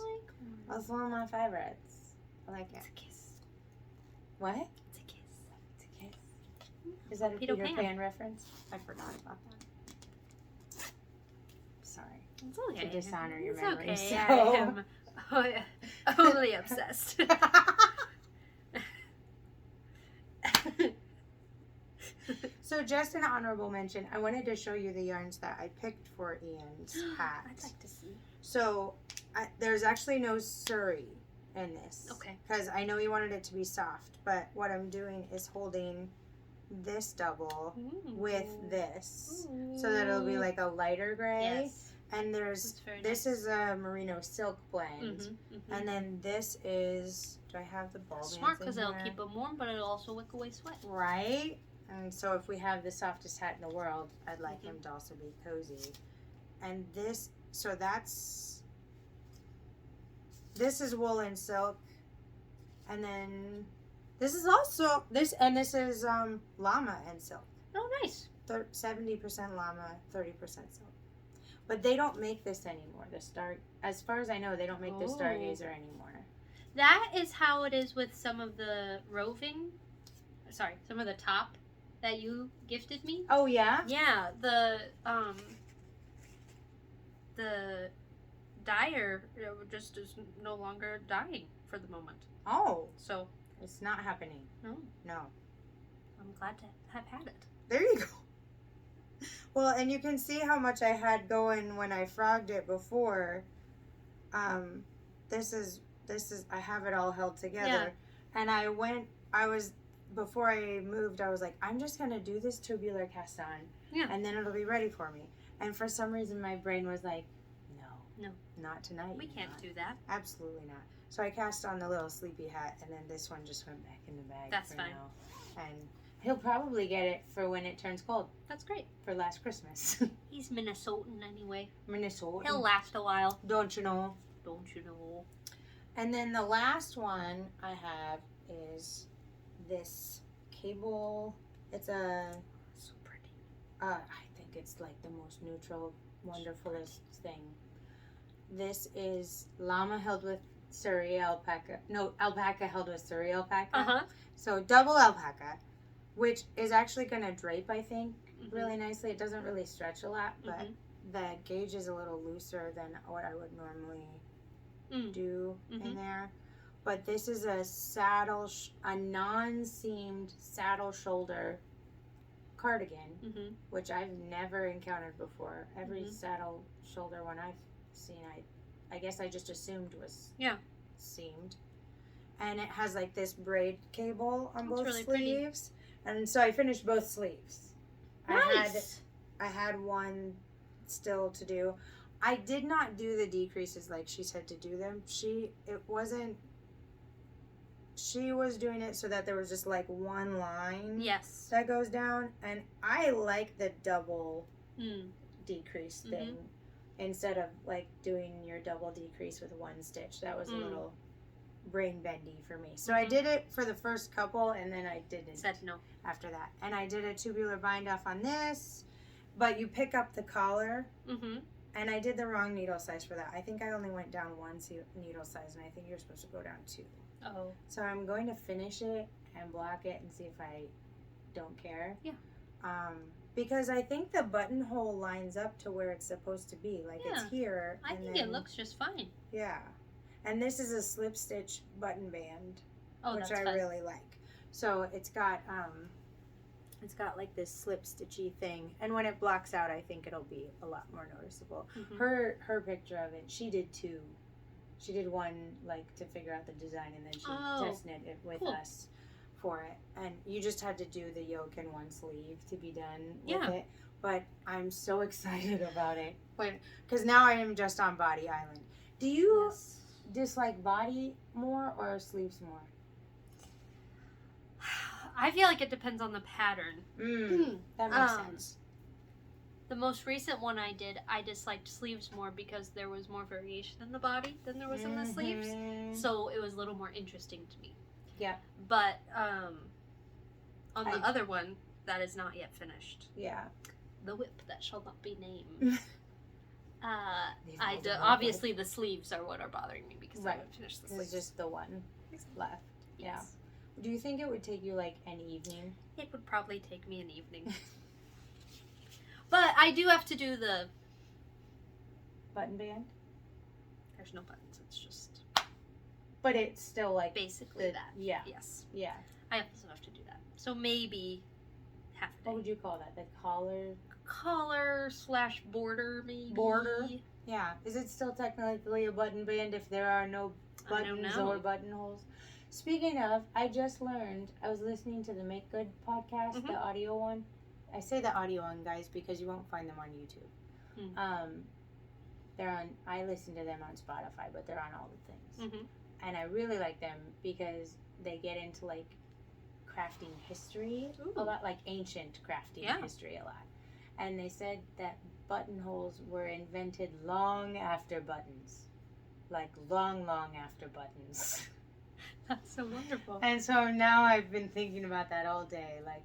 That's one of my favorites. I like it. It's a kiss. What? It's a kiss. It's a kiss. Is that a Peter Pan reference? I forgot about that. Sorry. It's okay. To dishonor your It's memory. okay. So. I am only obsessed. So just an honorable mention, I wanted to show you the yarns that I picked for Ian's hat. I'd like to see. So there's actually no Surrey in this. Okay. Because I know you wanted it to be soft, but what I'm doing is holding this double with this so that it'll be like a lighter gray. Yes. And this is a merino silk blend. And then this is, do I have the ball bands Smart, because in it'll here? keep them warm, but it'll also wick away sweat. Right? And so if we have the softest hat in the world, I'd like him to also be cozy. And this is wool and silk. And then this is also, this is llama and silk. Oh, nice. 70% llama, 30% silk. But they don't make this anymore. As far as I know, they don't make the Stargazer anymore. That is how it is with some of the some of the top that you gifted me. Oh yeah? Yeah, the dyer just is no longer dyeing for the moment. Oh. So it's not happening. No. I'm glad to have had it. There you go. Well, and you can see how much I had going when I frogged it before. This is I have it all held together. Yeah. And before I moved, I was like, I'm just going to do this tubular cast on. Yeah. And then it'll be ready for me. And for some reason, my brain was like, no, not tonight. We can't do that. Absolutely not. So I cast on the little sleepy hat, and then this one just went back in the bag. That's for fine. Now. And he'll probably get it for when it turns cold. That's great. For last Christmas. He's Minnesotan anyway. Minnesotan. He'll last a while. Don't you know? Don't you know? And then the last one I have is this cable. It's so pretty. I think it's like the most neutral, wonderfulest thing. This is llama held with Surrey alpaca. No, alpaca held with Surrey alpaca. So double alpaca, which is actually going to drape, I think, really nicely. It doesn't really stretch a lot, but the gauge is a little looser than what I would normally do in there. But this is a non-seamed saddle shoulder cardigan, which I've never encountered before. Every saddle shoulder one I've seen, I guess I just assumed was seamed. And it has like this braid cable on both really sleeves. Pretty. And so I finished both sleeves. Nice. I had one still to do. I did not do the decreases like she said to do them. It wasn't she was doing it so that there was just like one line Yes. that goes down, and I like the double Mm. decrease thing instead of like doing your double decrease with one stitch. That was a little brain bendy for me. So I did it for the first couple, and then I didn't. Said no. After that. And I did a tubular bind off on this, but you pick up the collar, and I did the wrong needle size for that. I think I only went down one needle size, and I think you're supposed to go down 2. Oh. So I'm going to finish it and block it and see if I don't care. Yeah. Because I think the buttonhole lines up to where it's supposed to be. Like it's here. I think it looks just fine. Yeah. And this is a slip stitch button band, which I fun. really like. So it's got like this slip stitchy thing, and when it blocks out, I think it'll be a lot more noticeable. Her picture of it, she did 2. She did one like to figure out the design, and then she test knit it with us for it. And you just had to do the yoke and one sleeve to be done with it. But I'm so excited about it, because now I am just on Body Island. Do you dislike body more or sleeves more? I feel like it depends on the pattern. That makes sense. The most recent one I did, I disliked sleeves more because there was more variation in the body than there was in the sleeves. So it was a little more interesting to me. Yeah. But on the other one, that is not yet finished. Yeah. The whip that shall not be named. Obviously the sleeves are what are bothering me because I haven't finished the sleeves. It's just the one left. Yeah. Do you think it would take you like an evening? It would probably take me an evening. But I do have to do the button band. There's no buttons. It's just. But it's still like basically that. Yeah. Yes. Yeah. I also have to do that. So maybe half a day. What would you call that? The collar? Collar/border, maybe. Border? Yeah. Is it still technically a button band if there are no buttons or buttonholes? Speaking of, I just learned, I was listening to the Make Good podcast, the audio one. I say the audio one, guys, because you won't find them on YouTube. I listen to them on Spotify, but they're on all the things. And I really like them because they get into like crafting history a lot, like ancient crafting history a lot. And they said that buttonholes were invented long after buttons. Like long after buttons. That's so wonderful. And so now I've been thinking about that all day. Like,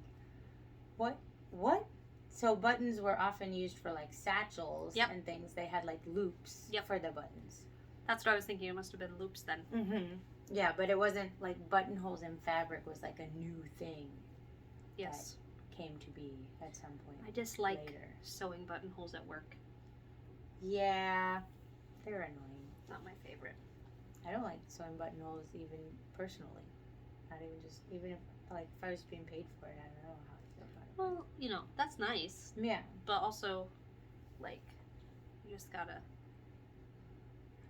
what? So buttons were often used for like satchels and things. They had like loops for the buttons. That's what I was thinking. It must have been loops then. Yeah, but it wasn't like buttonholes in fabric was like a new thing. Yes. That came to be at some point. I dislike sewing buttonholes at work. Yeah, they're annoying. Not my favorite. I don't like sewing buttonholes even personally. Not even if I was being paid for it, I don't know how I feel about it. Well, you know, that's nice. Yeah. But also, like, you just gotta.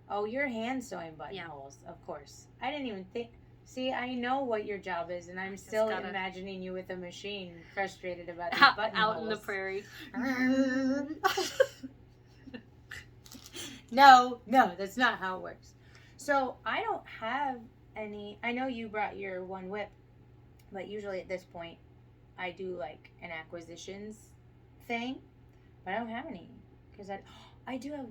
Oh, you're hand sewing buttonholes, of course. I didn't even think. See, I know what your job is, and I'm still imagining you with a machine, frustrated about these buttonholes. Out in the prairie. No, that's not how it works. So I don't have any. I know you brought your one whip, but usually at this point, I do like an acquisitions thing, but I don't have any because I do have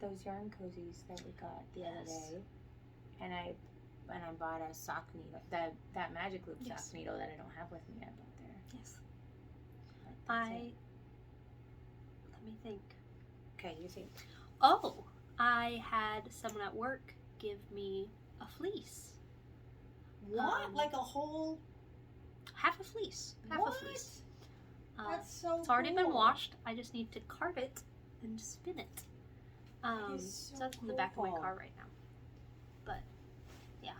those yarn cozies that we got the other day, and I bought a sock needle, that magic loop sock needle that I don't have with me. I bought there. Yes. Let me think. Okay, you think. Oh, I had someone at work give me a fleece. What? Like a whole? Half a fleece. Half a fleece. That's so It's already been washed. I just need to card it and spin it. So that's in the back of my car right now. But, yeah.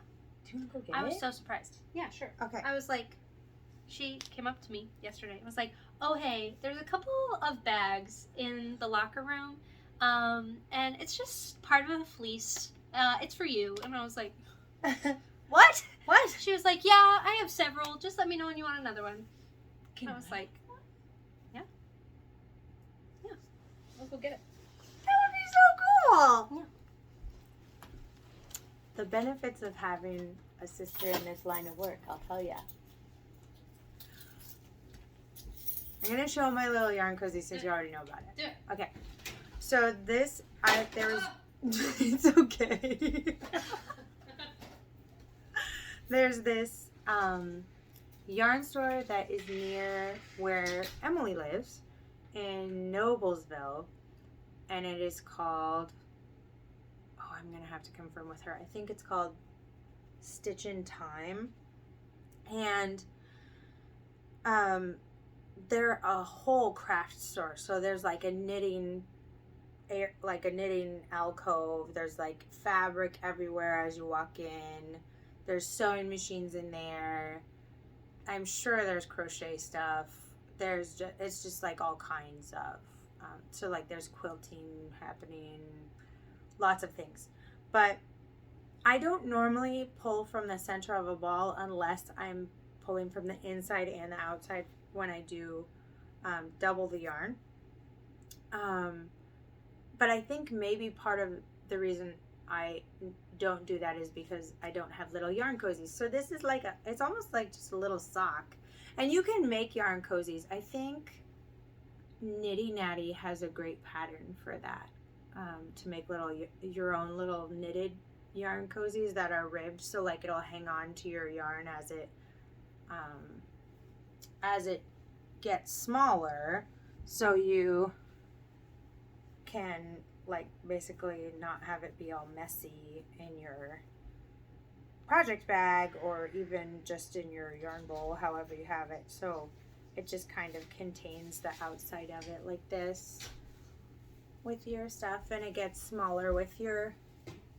Do you want to go get I it? was so surprised. Yeah, sure. Okay. I was like, she came up to me yesterday and was like, oh, hey, there's a couple of bags in the locker room. And it's just part of a fleece. It's for you. And I was like, what? What? She was like, yeah, I have several. Just let me know when you want another one. I was like, yeah. Yeah. I'll go get it. That would be so cool. Yeah. The benefits of having a sister in this line of work, I'll tell ya. I'm going to show my little yarn cozy since you already know about it. Do it. Okay. So this, there was, it's okay. There's this yarn store that is near where Emily lives in Noblesville. And it is called, oh, I'm going to have to confirm with her. I think it's called Stitch in Time. And they're a whole craft store. So there's like a knitting alcove. There's like fabric everywhere as you walk in. There's sewing machines in there. I'm sure there's crochet stuff. It's just like all kinds of. So like there's quilting happening, lots of things. But I don't normally pull from the center of a ball unless I'm pulling from the inside and the outside when I do double the yarn. But I think maybe part of the reason I don't do that is because I don't have little yarn cozies. So this is like it's almost like just a little sock. And you can make yarn cozies. I think Nitty Natty has a great pattern for that, to make your own little knitted yarn cozies that are ribbed, so like it'll hang on to your yarn as it gets smaller, so you can like basically not have it be all messy in your project bag or even just in your yarn bowl, however you have it. So it just kind of contains the outside of it like this with your stuff, and it gets smaller with your,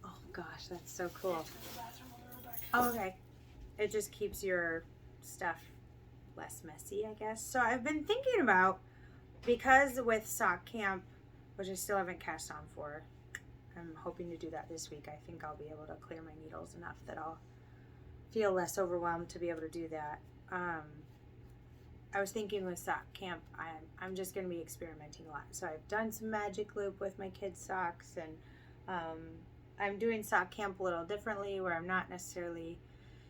oh gosh, that's so cool. Oh, okay. It just keeps your stuff less messy, I guess. So I've been thinking about, because with sock camp, which I still haven't cast on for, I'm hoping to do that this week. I think I'll be able to clear my needles enough that I'll feel less overwhelmed to be able to do that. I was thinking with sock camp, I'm just going to be experimenting a lot. So I've done some magic loop with my kids' socks, and I'm doing sock camp a little differently, where I'm not necessarily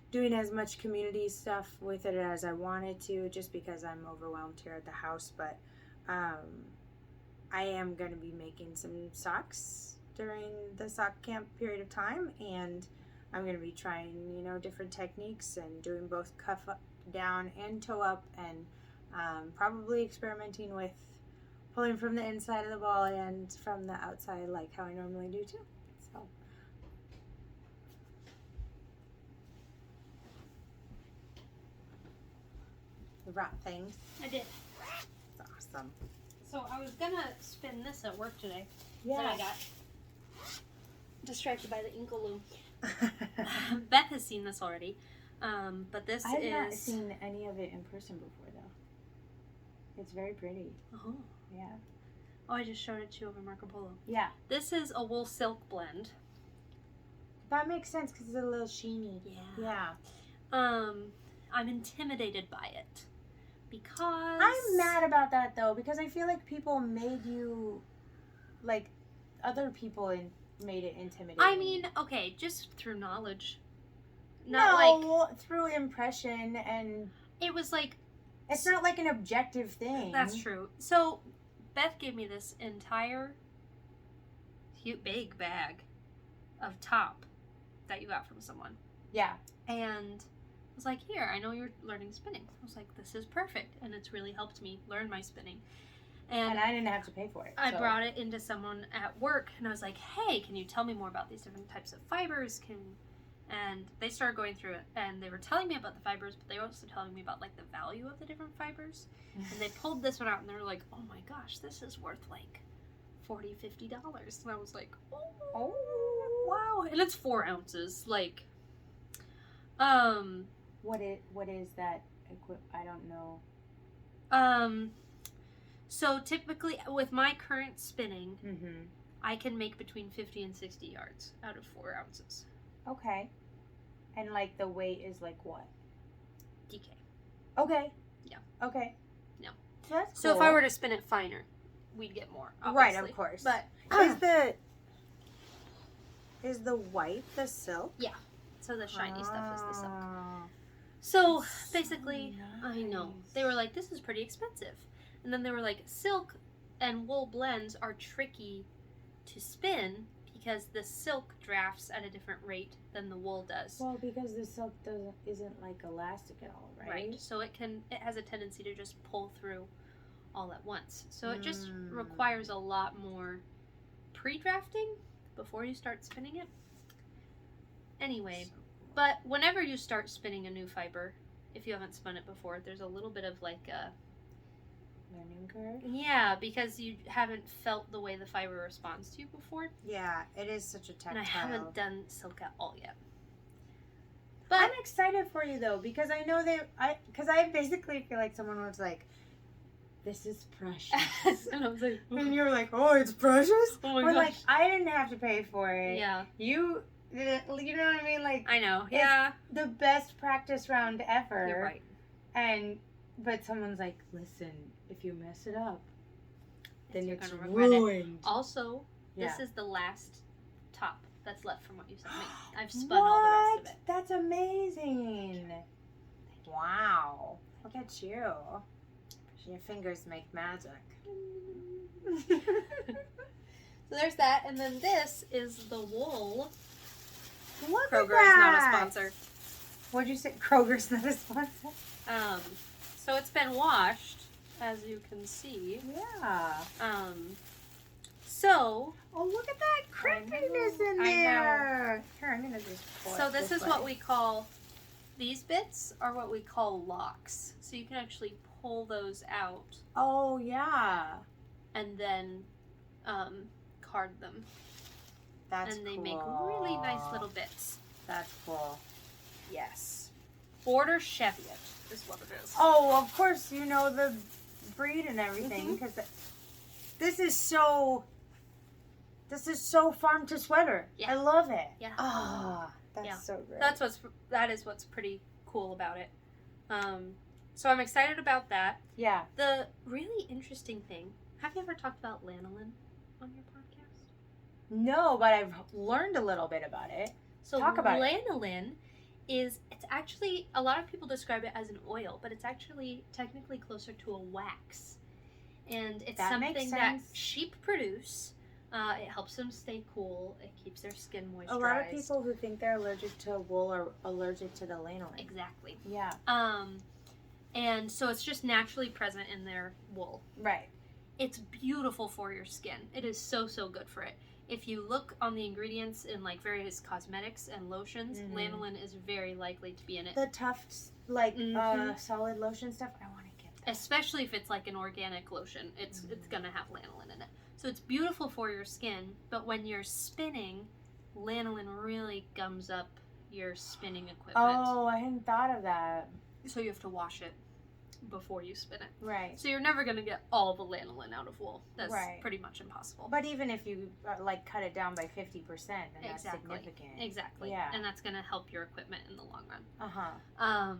doing as much community stuff with it as I wanted to, just because I'm overwhelmed here at the house. But I am going to be making some socks during the sock camp period of time, and I'm going to be trying, different techniques and doing both cuff up, down and toe up, and probably experimenting with pulling from the inside of the ball and from the outside, like how I normally do too. So you brought things. I did. That's awesome. So I was gonna spin this at work today. Yeah. Then I got distracted by the Inkaloom. Beth has seen this already. But this I have not seen any of it in person before, though. It's very pretty. Oh. Yeah. Oh, I just showed it to you over Marco Polo. Yeah. This is a wool silk blend. That makes sense because it's a little sheeny. Yeah. Yeah. I'm intimidated by it because I'm mad about that though, because I feel like people made you, like, other people made it intimidating. I mean, okay, just through knowledge. Through impression, and it was like, it's not like an objective thing. That's true. So Beth gave me this entire cute big bag of top that you got from someone. Yeah. And I was like, here, I know you're learning spinning. I was like, this is perfect, and it's really helped me learn my spinning. And I didn't have to pay for it. I brought it into someone at work, and I was like, hey, can you tell me more about these different types of fibers? And they started going through it, and they were telling me about the fibers, but they were also telling me about, like, the value of the different fibers. And they pulled this one out, and they were like, oh my gosh, this is worth, like, $40, $50. And I was like, oh, wow. And it's 4 ounces. Like, What is that? I don't know. So typically, with my current spinning, Mm-hmm. I can make between 50 and 60 yards out of 4 ounces. Okay. And, like, the weight is, like, what? DK. Okay. Yeah. Okay. Yeah. So that's So cool. if I were to spin it finer, we'd get more, Right, obviously. of course. But Is the white the silk? Yeah. So the shiny stuff is the silk. Oh, So that's basically, so I know, nice. they were like, this is pretty expensive. And then they were like, silk and wool blends are tricky to spin because the silk drafts at a different rate than the wool does. Well, because the silk isn't like elastic at all, right? So it has a tendency to just pull through all at once. So it just requires a lot more pre-drafting before you start spinning it. Anyway, but whenever you start spinning a new fiber, if you haven't spun it before, there's a little bit of like a learning curve. Yeah, because you haven't felt the way the fiber responds to you before. Yeah, it is such a tactile. And I haven't done silk at all yet. But I'm excited for you though, because I know because I basically feel like someone was like, "This is precious," and I was like, and you're like, "Oh, it's precious." oh my Or gosh. like, I didn't have to pay for it. Yeah, You know what I mean? Like, I know. It's Yeah, the best practice round ever. you're right. But someone's like, "Listen, if you mess it up, then You're it's gonna regret it. ruined." Also, Yeah. this is the last top that's left from what you sent me. I've spun all the rest of it. That's amazing. Wow. Look at you. Your fingers make magic. So there's that, and then this is the wool. Look Kroger at is not a that. sponsor. What'd you say? Kroger's not a sponsor? So it's been washed, as you can see. Yeah. So Oh, look at that crinkliness in I know. there. Here, I'm gonna just pull So it this is way. what we call, these bits are what we call locks. So you can actually pull those out Oh, yeah. and then card them. That's And they cool. make really nice little bits. That's cool. Yes. Border Cheviot is what it is. Oh, of course, you know the breed and everything, because this is so farm to sweater. Yeah. I love it. Yeah. Ah, that's Yeah. so great. That is what's pretty cool about it. So I'm excited about that. yeah. The really interesting thing, have you ever talked about lanolin on your podcast? No, but I've learned a little bit about it. So Talk about it. lanolin it's actually, a lot of people describe it as an oil, but it's actually technically closer to a wax. And it's That makes something that sense. sheep produce. It helps them stay cool. It keeps their skin moisturized. A lot of people who think they're allergic to wool are allergic to the lanolin. Exactly. Yeah. And so it's just naturally present in their wool. Right. It's beautiful for your skin. It is so, so good for it. If you look on the ingredients in like various cosmetics and lotions, lanolin is very likely to be in it. The tough, solid lotion stuff, I want to get that. Especially if it's like an organic lotion, it's gonna have lanolin in it. So it's beautiful for your skin, but when you're spinning, lanolin really gums up your spinning equipment. Oh, I hadn't thought of that. So you have to wash it before you spin it. Right. So you're never gonna get all the lanolin out of wool. That's Right. pretty much impossible. But even if you cut it down by 50%, then that's significant. Exactly. Yeah. And that's gonna help your equipment in the long run. Uh-huh.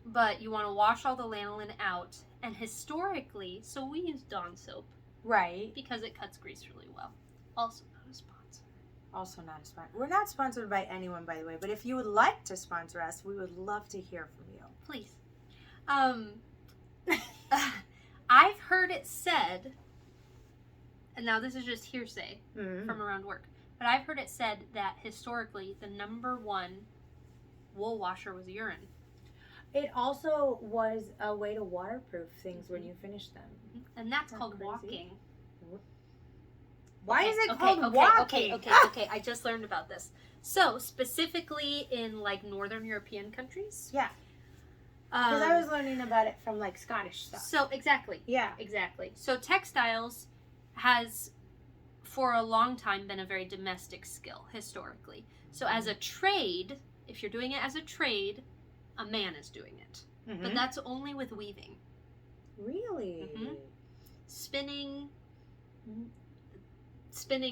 But you want to wash all the lanolin out, and historically, so we use Dawn soap Right. because it cuts grease really well. Also not a sponsor. Also not a sponsor. We're not sponsored by anyone, by the way, but if you would like to sponsor us, we would love to hear from you. Please. I've heard it said, and now this is just hearsay from around work, but I've heard it said that historically the number one wool washer was urine. It also was a way to waterproof things when you finish them. And that's Isn't that called crazy? walking. Why is it called walking? Okay. I just learned about this. So, specifically in like Northern European countries. Yeah. Because I was learning about it from like Scottish stuff. So, exactly. Yeah. Exactly. So, textiles has for a long time been a very domestic skill historically. So, as a trade, if you're doing it as a trade, a man is doing it. But that's only with weaving. Really? Spinning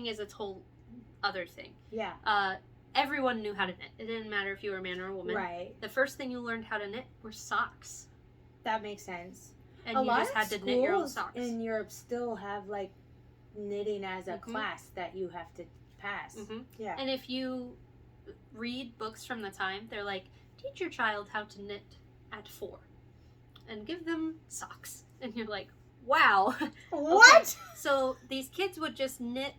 is a whole other thing. Yeah. Everyone knew how to knit. It didn't matter if you were a man or a woman. Right. The first thing you learned how to knit were socks. That makes sense. And a you lot just of had to knit your own schools socks. in Europe still have like knitting as a class that you have to pass. Yeah. And if you read books from the time, they're like, teach your child how to knit at 4 and give them socks. And you're like, wow. What? Okay. So these kids would just knit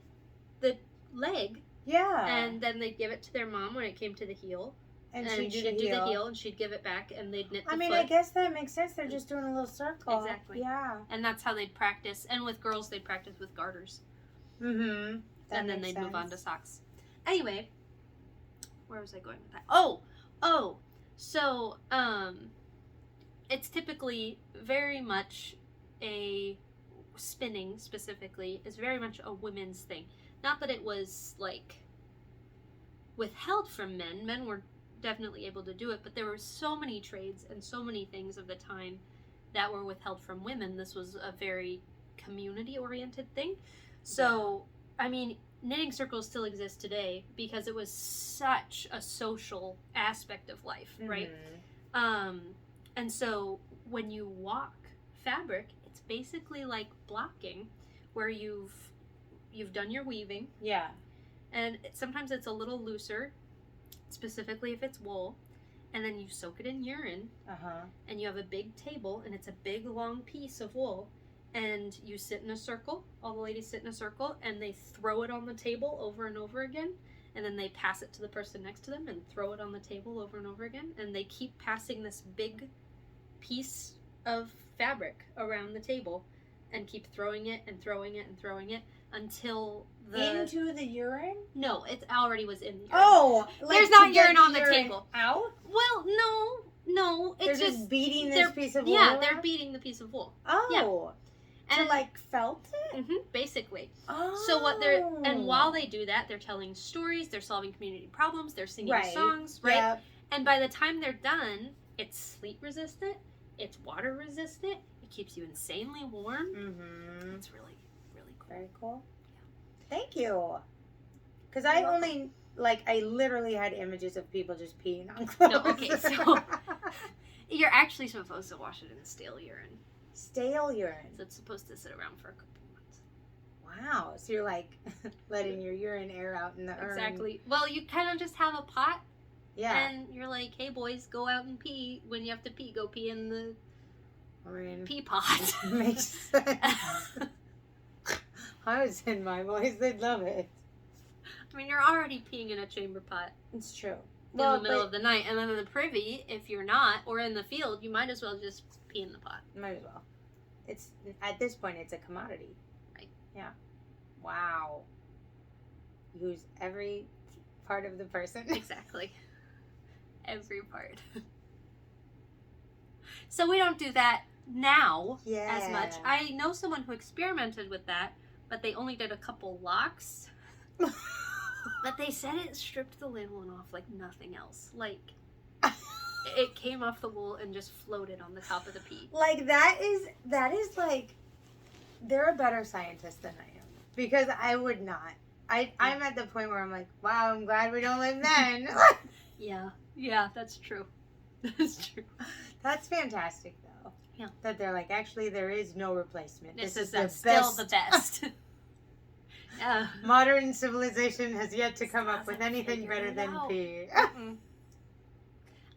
the leg. Yeah. And then they'd give it to their mom when it came to the heel. And she'd do the heel and she'd give it back and they'd knit the I mean, foot. I guess that makes sense. They're just doing a little circle. Exactly. Yeah. And that's how they'd practice. And with girls, they'd practice with garters. Mm-hmm. And then they'd move on to socks. Anyway, where was I going with that? Oh. So, it's typically very much spinning specifically is very much a women's thing. Not that it was like withheld from men. Men were definitely able to do it, but there were so many trades and so many things of the time that were withheld from women. This was a very community-oriented thing. So, I mean, knitting circles still exist today because it was such a social aspect of life, right? And so when you walk fabric, it's basically like blocking, where you've done your weaving. Yeah. And sometimes it's a little looser, specifically if it's wool, and then you soak it in urine. And you have a big table, and it's a big long piece of wool, and you sit in a circle. All the ladies sit in a circle, and they throw it on the table over and over again, and then they pass it to the person next to them and throw it on the table over and over again, and they keep passing this big piece of fabric around the table and keep throwing it and throwing it and throwing it until into the urine? No, it already was in the urine. Oh, like there's not urine on the table. Out? Well, no, it's they're just beating this piece of wool. Yeah, they're beating the piece of wool. Oh, yeah. And to like felt it. Basically. Oh. So while they do that, they're telling stories, they're solving community problems, they're singing songs, right? Yep. And by the time they're done, it's sleet resistant, it's water resistant, it keeps you insanely warm. It's really, really cool. Very cool. Yeah. Thank you. Because I literally had images of people just peeing on clothes. No, okay, so you're actually supposed to wash it in stale urine. Stale urine. So it's supposed to sit around for a couple months. Wow. So you're like letting your urine air out in the urn. Exactly. Well, you kind of just have a pot. Yeah. And you're like, hey boys, go out and pee. When you have to pee, go pee in the pee pot. Makes sense. I was in my boys, they'd love it. I mean, you're already peeing in a chamber pot. It's true. In the middle of the night. And then in the privy, if you're not, or in the field, you might as well just pee in the pot. Might as well. It's at this point, it's a commodity. Right. Yeah. Wow. Use every part of the person. Exactly. Every part. So we don't do that now as much. I know someone who experimented with that, but they only did a couple locks. But they said it stripped the nylon off like nothing else. Like, it came off the wool and just floated on the top of the pea. Like, that is like, they're a better scientist than I am. Because I would not. I'm at the point where I'm like, wow, I'm glad we don't live then. Yeah, that's true. That's true. That's fantastic, though. Yeah. That they're like, actually, there is no replacement. This is still the best. Yeah. Modern civilization has yet to come up with anything better than pee.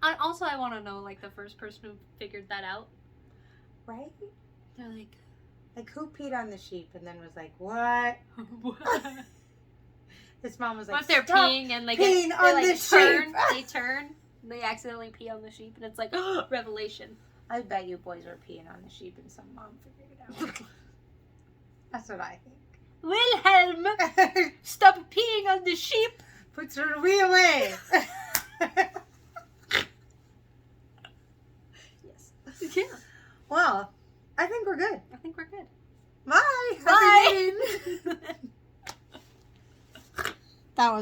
I want to know, like, the first person who figured that out. Right? They're like, who peed on the sheep and then was like, what? His mom was like, what, they're peeing and like peeing on the sheep. They turn, and they accidentally pee on the sheep, and it's like, revelation. I bet you boys were peeing on the sheep and some mom figured it out. That's what I think. Wilhelm, stop peeing on the sheep. Put your wee away. Yes. Yeah. Well,